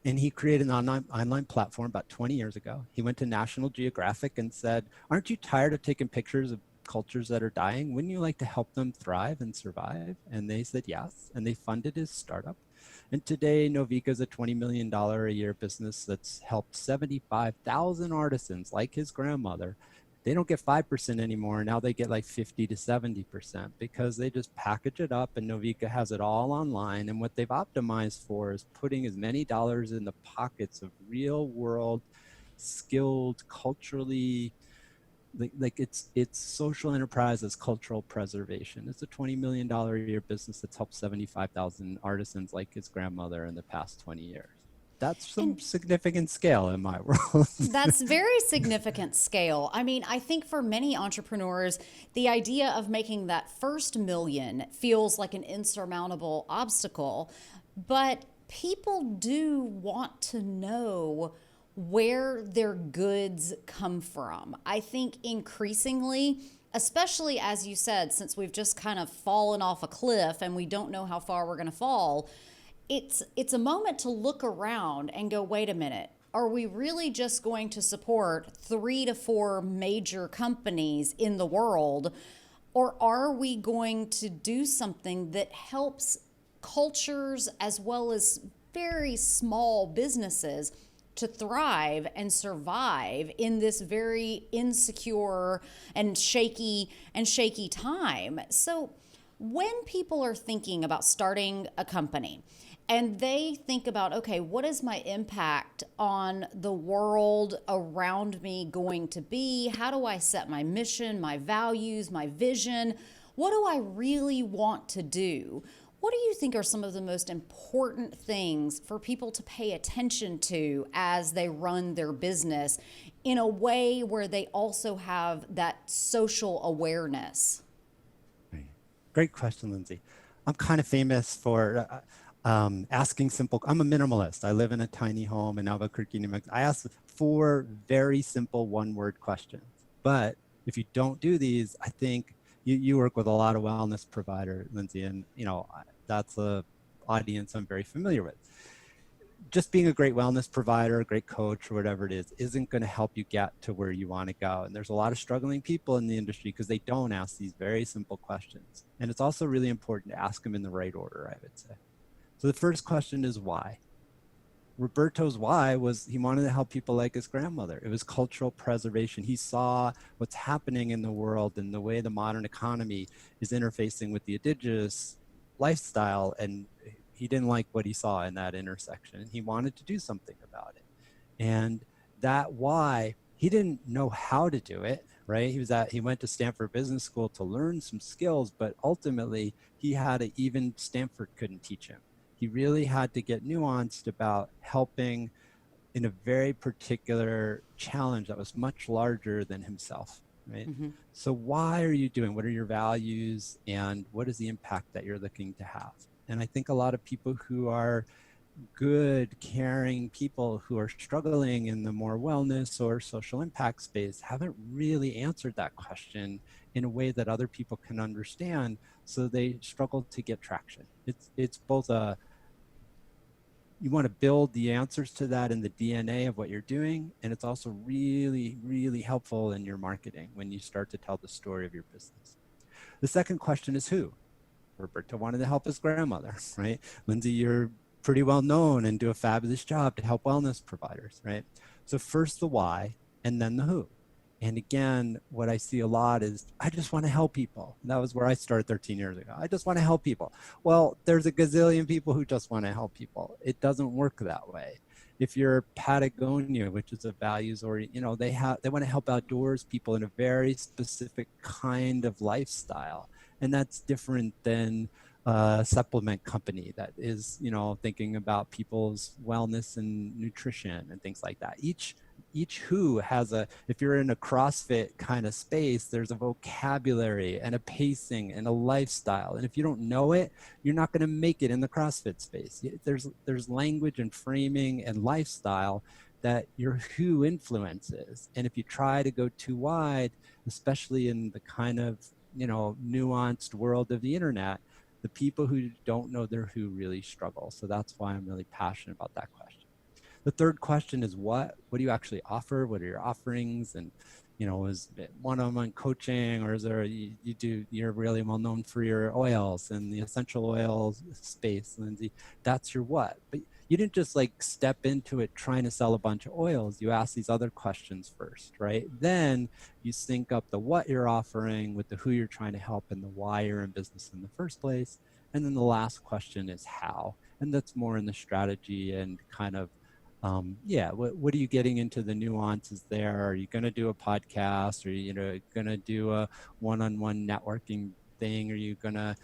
And he created an online platform about 20 years ago. He went to National Geographic and said, aren't you tired of taking pictures of cultures that are dying? Wouldn't you like to help them thrive and survive? And they said yes, and they funded his startup. And today, Novika is a $20 million a year business that's helped 75,000 artisans like his grandmother. They don't get 5% anymore. Now they get like 50 to 70% because they just package it up, and Novika has it all online. And what they've optimized for is putting as many dollars in the pockets of real world, skilled, culturally, like it's social enterprise as cultural preservation. It's a $20 million a year business that's helped 75,000 artisans like his grandmother in the past 20 years. That's some And significant scale in my world. that's very significant scale. I mean, I think for many entrepreneurs, the idea of making that first million feels like an insurmountable obstacle, but people do want to know where their goods come from. I think increasingly, especially as you said, since we've just kind of fallen off a cliff and we don't know how far we're going to fall, it's a moment to look around and go, wait a minute. Are we really just going to support 3 to 4 major companies in the world? Or are we going to do something that helps cultures as well as very small businesses to thrive and survive in this very insecure and shaky time? So when people are thinking about starting a company and they think about, okay, what is my impact on the world around me going to be? How do I set my mission, my values, my vision? What do I really want to do? What do you think are some of the most important things for people to pay attention to as they run their business in a way where they also have that social awareness? Great question, Lindsay. I'm kind of famous for asking simple. I'm a minimalist. I live in a tiny home in Albuquerque, New Mexico. I ask 4 very simple one-word questions. But if you don't do these, I think you work with a lot of wellness providers, Lindsay, and that's a audience I'm very familiar with. Just being a great wellness provider, a great coach, or whatever it is, isn't going to help you get to where you want to go. And there's a lot of struggling people in the industry because they don't ask these very simple questions. And it's also really important to ask them in the right order, I would say. So the first question is why? Roberto's why was he wanted to help people like his grandmother. It was cultural preservation. He saw what's happening in the world and the way the modern economy is interfacing with the indigenous lifestyle, and he didn't like what he saw in that intersection. He wanted to do something about it. And that why, he didn't know how to do it, right? He went to Stanford Business School to learn some skills, but ultimately even Stanford couldn't teach him. He really had to get nuanced about helping in a very particular challenge that was much larger than himself, right? Mm-hmm. So why are you doing? What are your values? And what is the impact that you're looking to have? And I think a lot of people who are good, caring people who are struggling in the more wellness or social impact space haven't really answered that question in a way that other people can understand. So they struggle to get traction. It's both you want to build the answers to that in the DNA of what you're doing. And it's also really, really helpful in your marketing when you start to tell the story of your business. The second question is who? Roberto wanted to help his grandmother, right? Lindsay, you're pretty well known and do a fabulous job to help wellness providers, right? So first the why and then the who. And again, what I see a lot is, I just want to help people. And that was where I started 13 years ago. I just want to help people. Well, there's a gazillion people who just want to help people. It doesn't work that way. If you're Patagonia, which is a values or, they want to help outdoors people in a very specific kind of lifestyle. And that's different than a supplement company that is, thinking about people's wellness and nutrition and things like that. Each who has if you're in a CrossFit kind of space, there's a vocabulary and a pacing and a lifestyle. And if you don't know it, you're not going to make it in the CrossFit space. There's language and framing and lifestyle that your who influences. And if you try to go too wide, especially in the kind of, nuanced world of the internet, the people who don't know their who really struggle. So that's why I'm really passionate about that question. The third question is what do you actually offer? What are your offerings? And, is it one-on-one coaching, or is there, you're really well known for your oils and the essential oil space, Lindsey. That's your what. But you didn't just like step into it trying to sell a bunch of oils. You ask these other questions first, right? Then you sync up the what you're offering with the who you're trying to help and the why you're in business in the first place. And then the last question is how. And that's more in the strategy and kind of, what are you getting into the nuances there? Are you going to do a podcast? Are you going to do a one-on-one networking thing? Are you going to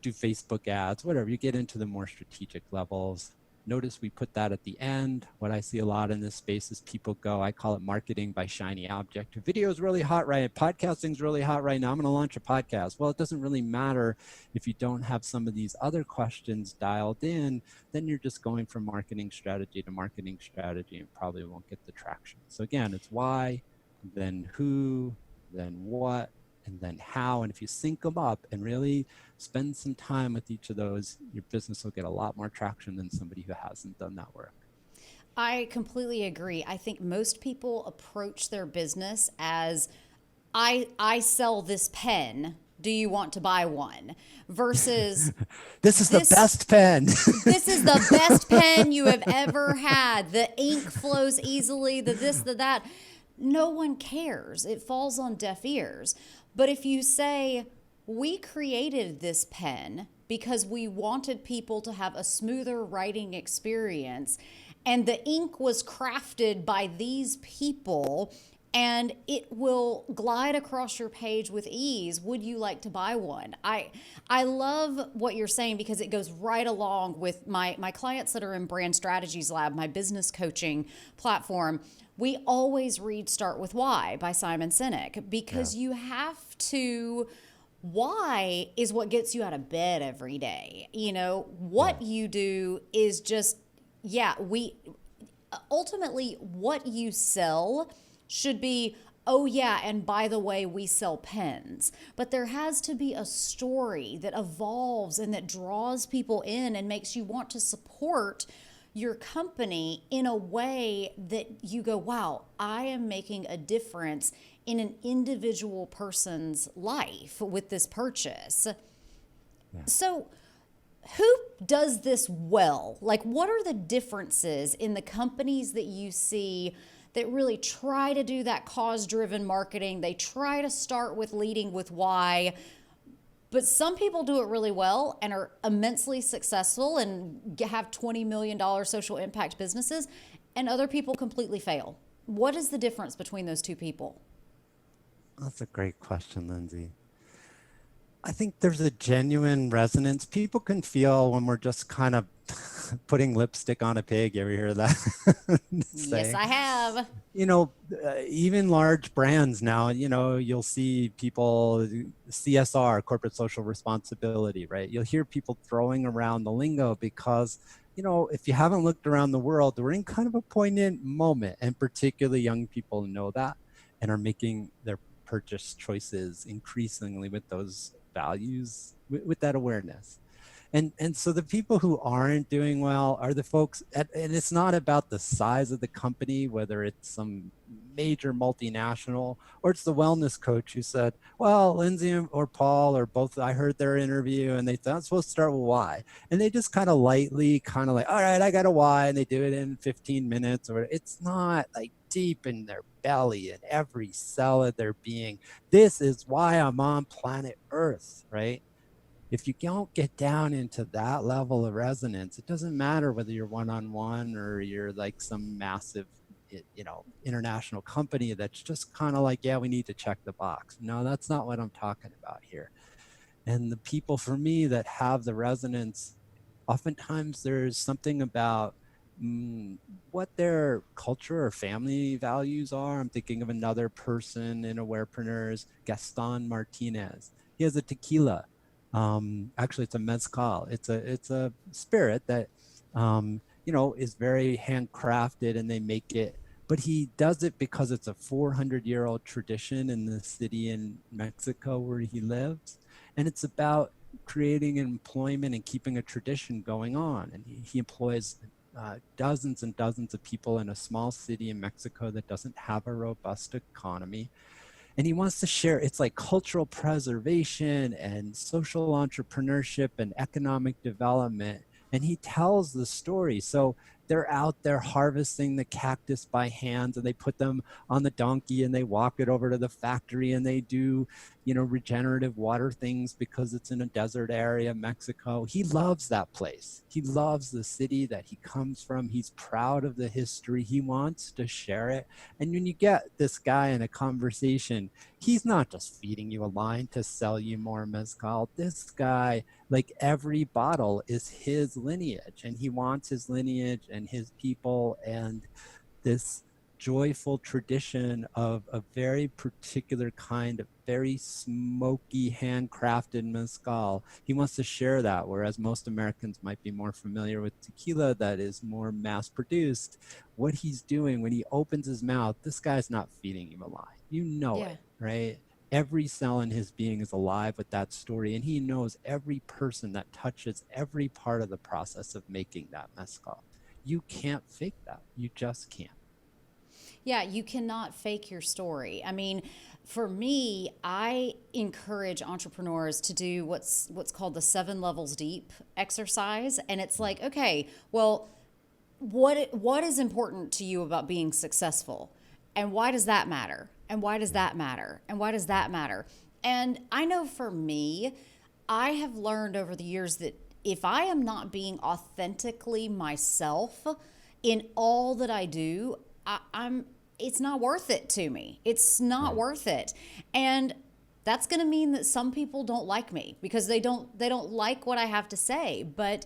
do Facebook ads? Whatever. You get into the more strategic levels. Notice we put that at the end. What I see a lot in this space is people go, I call it marketing by shiny object. Video is really hot, right? Podcasting's really hot right now. I'm going to launch a podcast. Well, it doesn't really matter if you don't have some of these other questions dialed in. Then you're just going from marketing strategy to marketing strategy and probably won't get the traction. So again, it's why, then who, then what, and then how. And if you sync them up and really spend some time with each of those, your business will get a lot more traction than somebody who hasn't done that work. I completely agree. I think most people approach their business as, I sell this pen. Do you want to buy one? Versus this is the best pen. This is the best pen you have ever had. The ink flows easily, the this, the that. No one cares. It falls on deaf ears. But if you say, we created this pen because we wanted people to have a smoother writing experience, and the ink was crafted by these people, and it will glide across your page with ease. Would you like to buy one? I love what you're saying because it goes right along with my clients that are in Brand Strategies Lab, my business coaching platform. We always read Start With Why by Simon Sinek because you have to, why is what gets you out of bed every day. What you do is just, ultimately what you sell should be, oh yeah, and by the way, we sell pens. But there has to be a story that evolves and that draws people in and makes you want to support your company in a way that you go, wow, I am making a difference in an individual person's life with this purchase. Yeah. So who does this well? Like, what are the differences in the companies that you see that really try to do that cause-driven marketing? They try to start with leading with why, but some people do it really well and are immensely successful and have $20 million social impact businesses, and other people completely fail. What is the difference between those two people? That's a great question, Lindsey. I think there's a genuine resonance. People can feel when we're just kind of putting lipstick on a pig. You ever hear that? Yes, I have. Even large brands now, you'll see people, CSR, corporate social responsibility, right? You'll hear people throwing around the lingo because, if you haven't looked around the world, we're in kind of a poignant moment, and particularly young people know that and are making their purchase choices increasingly with those values, with that awareness. And so the people who aren't doing well are the folks, and it's not about the size of the company, whether it's some major multinational or it's the wellness coach who said, well, Lindsey or Paul or both, I heard their interview and they thought it's supposed to start with why. And they just kind of lightly, kind of like, all right, I got a why. And they do it in 15 minutes, or it's not like deep in their belly and every cell of their being. This is why I'm on planet Earth, right? If you don't get down into that level of resonance, it doesn't matter whether you're one-on-one or you're like some massive, international company that's just kind of like, yeah, we need to check the box. No, that's not what I'm talking about here. And the people for me that have the resonance, oftentimes there's something about what their culture or family values are. I'm thinking of another person in Awarepreneurs, Gaston Martinez. He has a tequila. Actually, it's a mezcal. It's a spirit that, is very handcrafted, and they make it. But he does it because it's a 400-year-old tradition in the city in Mexico where he lives, and it's about creating employment and keeping a tradition going on. And he employs dozens and dozens of people in a small city in Mexico that doesn't have a robust economy. And he wants to share, it's like cultural preservation and social entrepreneurship and economic development. And he tells the story. So they're out there harvesting the cactus by hand, and they put them on the donkey and they walk it over to the factory, and they do, regenerative water things because it's in a desert area, Mexico. He loves that place. He loves the city that he comes from. He's proud of the history. He wants to share it. And when you get this guy in a conversation, he's not just feeding you a line to sell you more mezcal. This guy, like every bottle is his lineage, and he wants his lineage and his people and this joyful tradition of a very particular kind of very smoky handcrafted mezcal. He wants to share that, whereas most Americans might be more familiar with tequila that is more mass produced. What he's doing when he opens his mouth, this guy's not feeding you a lie. It, right? Every cell in his being is alive with that story, and he knows every person that touches every part of the process of making that mezcal. You can't fake that. You just can't. Yeah, you cannot fake your story. I mean, for me, I encourage entrepreneurs to do what's called the 7 levels deep exercise. And it's like, okay, well, what is important to you about being successful? And why does that matter? And why does that matter? And why does that matter? And I know for me, I have learned over the years that if I am not being authentically myself in all that I do, it's not worth it to me. It's not worth it. And that's going to mean that some people don't like me because they don't like what I have to say, but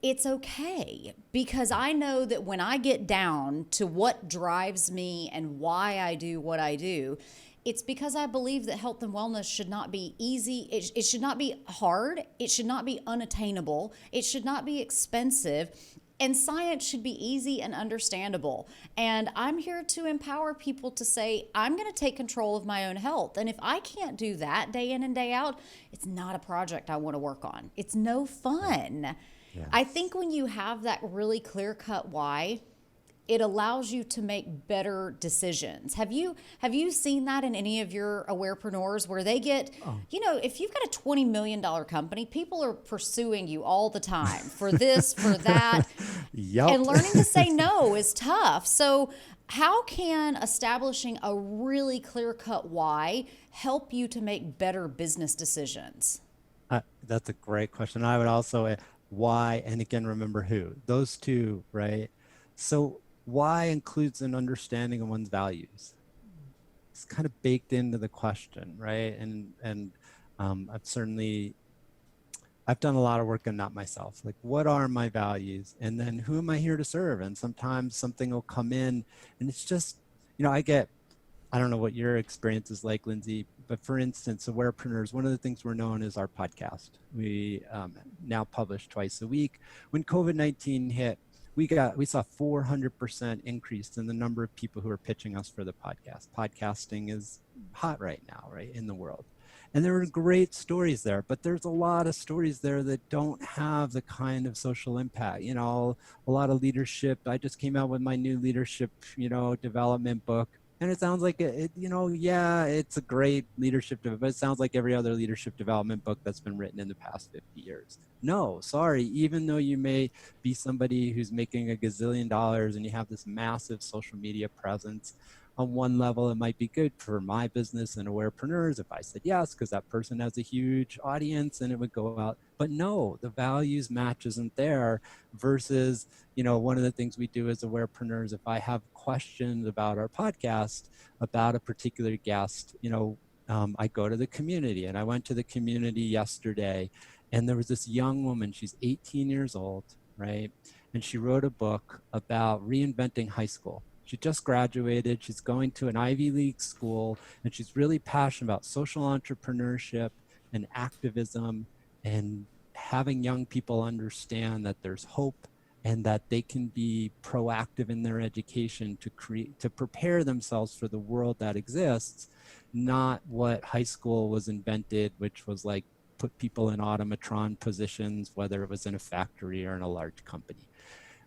it's okay, because I know that when I get down to what drives me and why I do what I do, it's because I believe that health and wellness should not be easy. It should not be hard. It should not be unattainable. It should not be expensive. And science should be easy and understandable. And I'm here to empower people to say, I'm going to take control of my own health. And if I can't do that day in and day out, it's not a project I want to work on. It's no fun. Yes. I think when you have that really clear-cut why, it allows you to make better decisions. Have you seen that in any of your Awarepreneurs where they get, if you've got a $20 million company, people are pursuing you all the time for this, for that. Yep. And learning to say no is tough. So how can establishing a really clear-cut why help you to make better business decisions? That's a great question. I would also why, and again, remember who. Those two, right? So why includes an understanding of one's values. It's kind of baked into the question, right? And I've done a lot of work on that myself. Like, what are my values? And then who am I here to serve? And sometimes something will come in and it's just, I don't know what your experience is like, Lindsey, but for instance, Awarepreneurs, one of the things we're known is our podcast. We now publish twice a week. When COVID-19 hit, we saw 400% increase in the number of people who are pitching us for the podcast. Podcasting is hot right now, right, in the world. And there were great stories there, but there's a lot of stories there that don't have the kind of social impact. A lot of leadership. I just came out with my new leadership, development book. And it sounds like it's a great leadership, but it sounds like every other leadership development book that's been written in the past 50 years. No, sorry. Even though you may be somebody who's making $1 gazillion and you have this massive social media presence, on one level, it might be good for my business and Awarepreneurs if I said yes, because that person has a huge audience and it would go out. But no, the values match isn't there versus, one of the things we do as Awarepreneurs, if I have questions about our podcast, about a particular guest, I go to the community. And I went to the community yesterday and there was this young woman, she's 18 years old, right? And she wrote a book about reinventing high school. She just graduated, she's going to an Ivy League school, and she's really passionate about social entrepreneurship and activism and having young people understand that there's hope and that they can be proactive in their education to prepare themselves for the world that exists, not what high school was invented, which was like put people in automatron positions, whether it was in a factory or in a large company.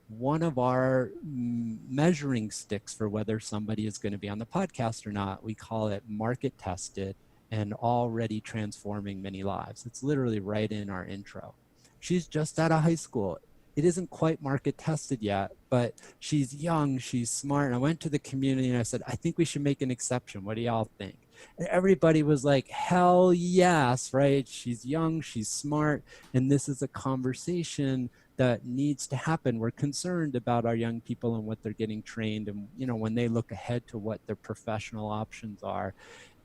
one of our measuring sticks for whether somebody is going to be on the podcast or not, we call it market tested and already transforming many lives. It's literally right in our intro. She's just out of high school. It isn't quite market tested yet, but she's young, she's smart. And I went to the community and I said, I think we should make an exception. What do y'all think? And everybody was like, hell yes, right? She's young, she's smart, and this is a conversation that needs to happen. We're concerned about our young people and what they're getting trained, and when they look ahead to what their professional options are.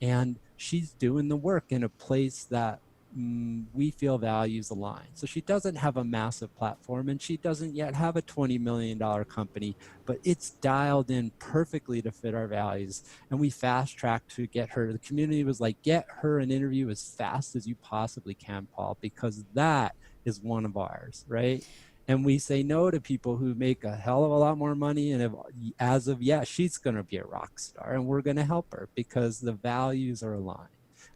And she's doing the work in a place that we feel values align. So she doesn't have a massive platform, and she doesn't yet have a $20 million company, but it's dialed in perfectly to fit our values. And we fast tracked to get her. The community was like, get her an interview as fast as you possibly can, Paul, because that is one of ours, right? And we say no to people who make a hell of a lot more money. And as of yet, she's going to be a rock star, and we're going to help her because the values are aligned.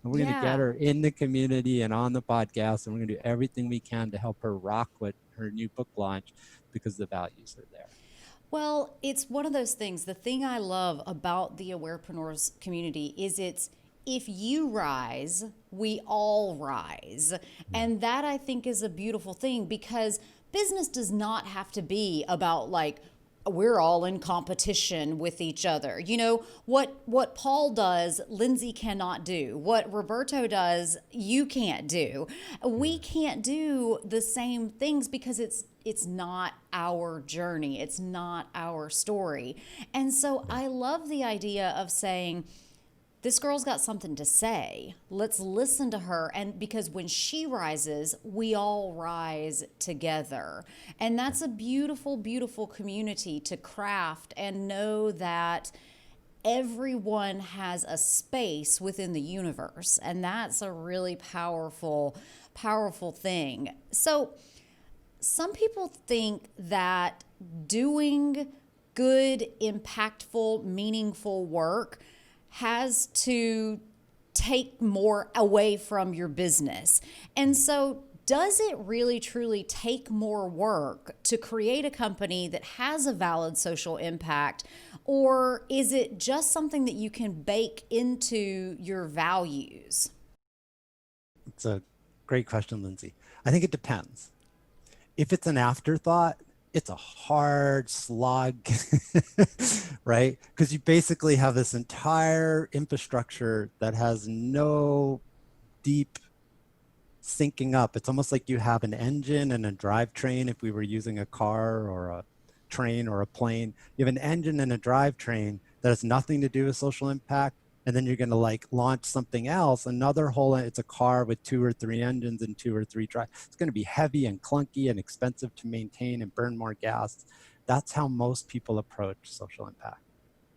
And we're going to get her in the community and on the podcast, and we're going to do everything we can to help her rock with her new book launch because the values are there. Well, it's one of those things. The thing I love about the Awarepreneurs community is if you rise, we all rise. And that, I think, is a beautiful thing, because business does not have to be about like, we're all in competition with each other. What Paul does, Lindsey cannot do. What Roberto does, you can't do. We can't do the same things because it's not our journey. It's not our story. And so I love the idea of saying, this girl's got something to say. Let's listen to her. And because when she rises, we all rise together. And that's a beautiful, beautiful community to craft and know that everyone has a space within the universe. And that's a really powerful, powerful thing. So some people think that doing good, impactful, meaningful work has to take more away from your business. And so does it really truly take more work to create a company that has a valid social impact, or is it just something that you can bake into your values? It's a great question, Lindsey. I think it depends. If it's an afterthought, it's a hard slog, right? Because you basically have this entire infrastructure that has no deep syncing up. It's almost like you have an engine and a drivetrain. If we were using a car or a train or a plane, you have an engine and a drivetrain that has nothing to do with social impact. And then you're going to like launch something else, another whole, it's a car with 2 or 3 engines and 2 or 3 drives. It's going to be heavy and clunky and expensive to maintain and burn more gas. That's how most people approach social impact.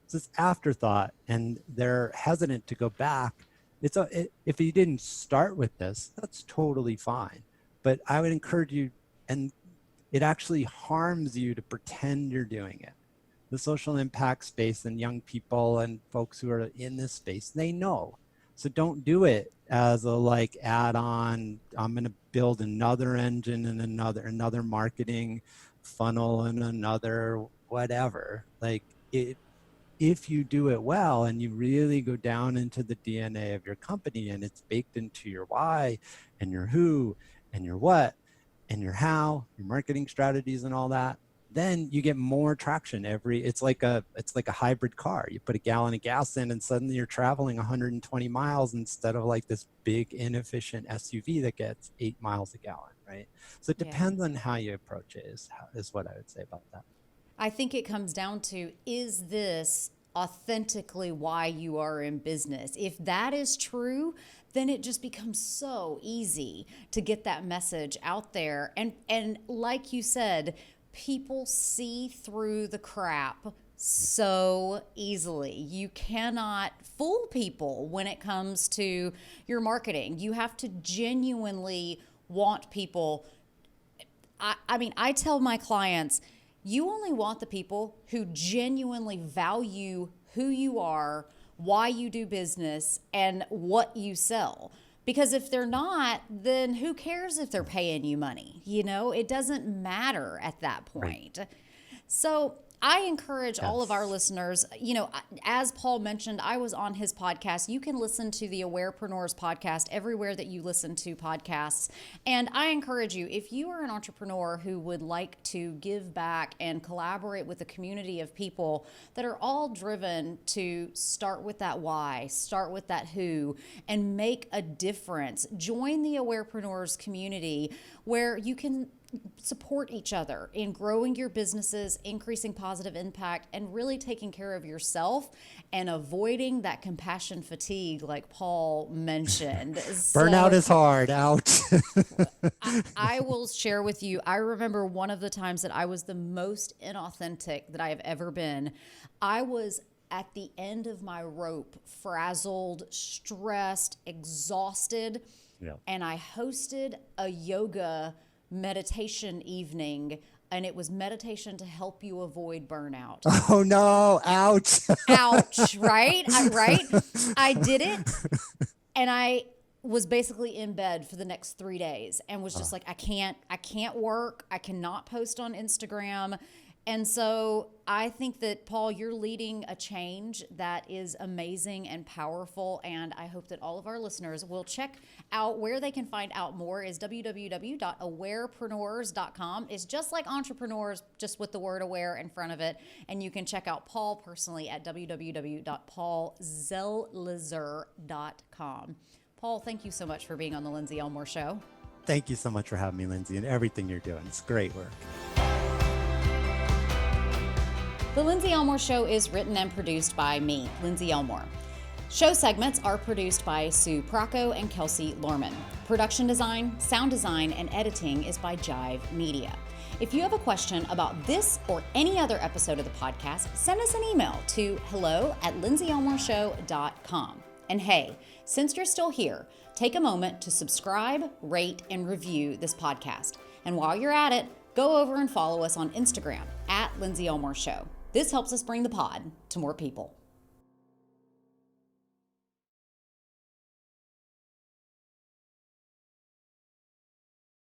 It's this afterthought, and they're hesitant to go back. If you didn't start with this, that's totally fine. But I would encourage you, and it actually harms you to pretend you're doing it. The social impact space and young people and folks who are in this space, they know. So don't do it as a like add-on. I'm going to build another engine and another marketing funnel and another whatever. Like if you do it well and you really go down into the DNA of your company and it's baked into your why and your who and your what and your how, your marketing strategies and all that, then you get more traction it's like a hybrid car. You put a gallon of gas in and suddenly you're traveling 120 miles instead of like this big inefficient SUV that gets 8 miles a gallon, right? So it depends on how you approach it is what I would say about that. I think it comes down to, is this authentically why you are in business? If that is true, then it just becomes so easy to get that message out there. And like you said, people see through the crap so easily. You cannot fool people when it comes to your marketing. You have to genuinely want people. I tell my clients, you only want the people who genuinely value who you are, why you do business, and what you sell. Because if they're not, then who cares if they're paying you money? It doesn't matter at that point. Right. So I encourage all of our Yes. listeners, as Paul mentioned, I was on his podcast. You can listen to the Awarepreneurs podcast everywhere that you listen to podcasts. And I encourage you, if you are an entrepreneur who would like to give back and collaborate with a community of people that are all driven to start with that why, start with that who, and make a difference, join the Awarepreneurs community where you can support each other in growing your businesses, increasing positive impact, and really taking care of yourself and avoiding that compassion fatigue like Paul mentioned. Burnout is hard. Ouch. I will share with you, I remember one of the times that I was the most inauthentic that I have ever been. I was at the end of my rope, frazzled, stressed, exhausted, Yeah. and I hosted a yoga meditation evening, and it was meditation to help you avoid burnout. Oh no, ouch. Ouch, right? Right? I did it, and I was basically in bed for the next 3 days and was just like, I can't work. I cannot post on Instagram. And so I think that, Paul, you're leading a change that is amazing and powerful. And I hope that all of our listeners will check out where they can find out more is www.awarepreneurs.com. It's just like entrepreneurs, just with the word aware in front of it. And you can check out Paul personally at www.paulzelizer.com. Paul, thank you so much for being on the Lindsey Elmore Show. Thank you so much for having me, Lindsay, and everything you're doing. It's great work. The Lindsey Elmore Show is written and produced by me, Lindsey Elmore. Show segments are produced by Sue Procco and Kelsey Lorman. Production design, sound design, and editing is by Jive Media. If you have a question about this or any other episode of the podcast, send us an email to hello@lindseyelmoreshow.com. And hey, since you're still here, take a moment to subscribe, rate, and review this podcast. And while you're at it, go over and follow us on Instagram @Lindsey Elmore Show. This helps us bring the pod to more people.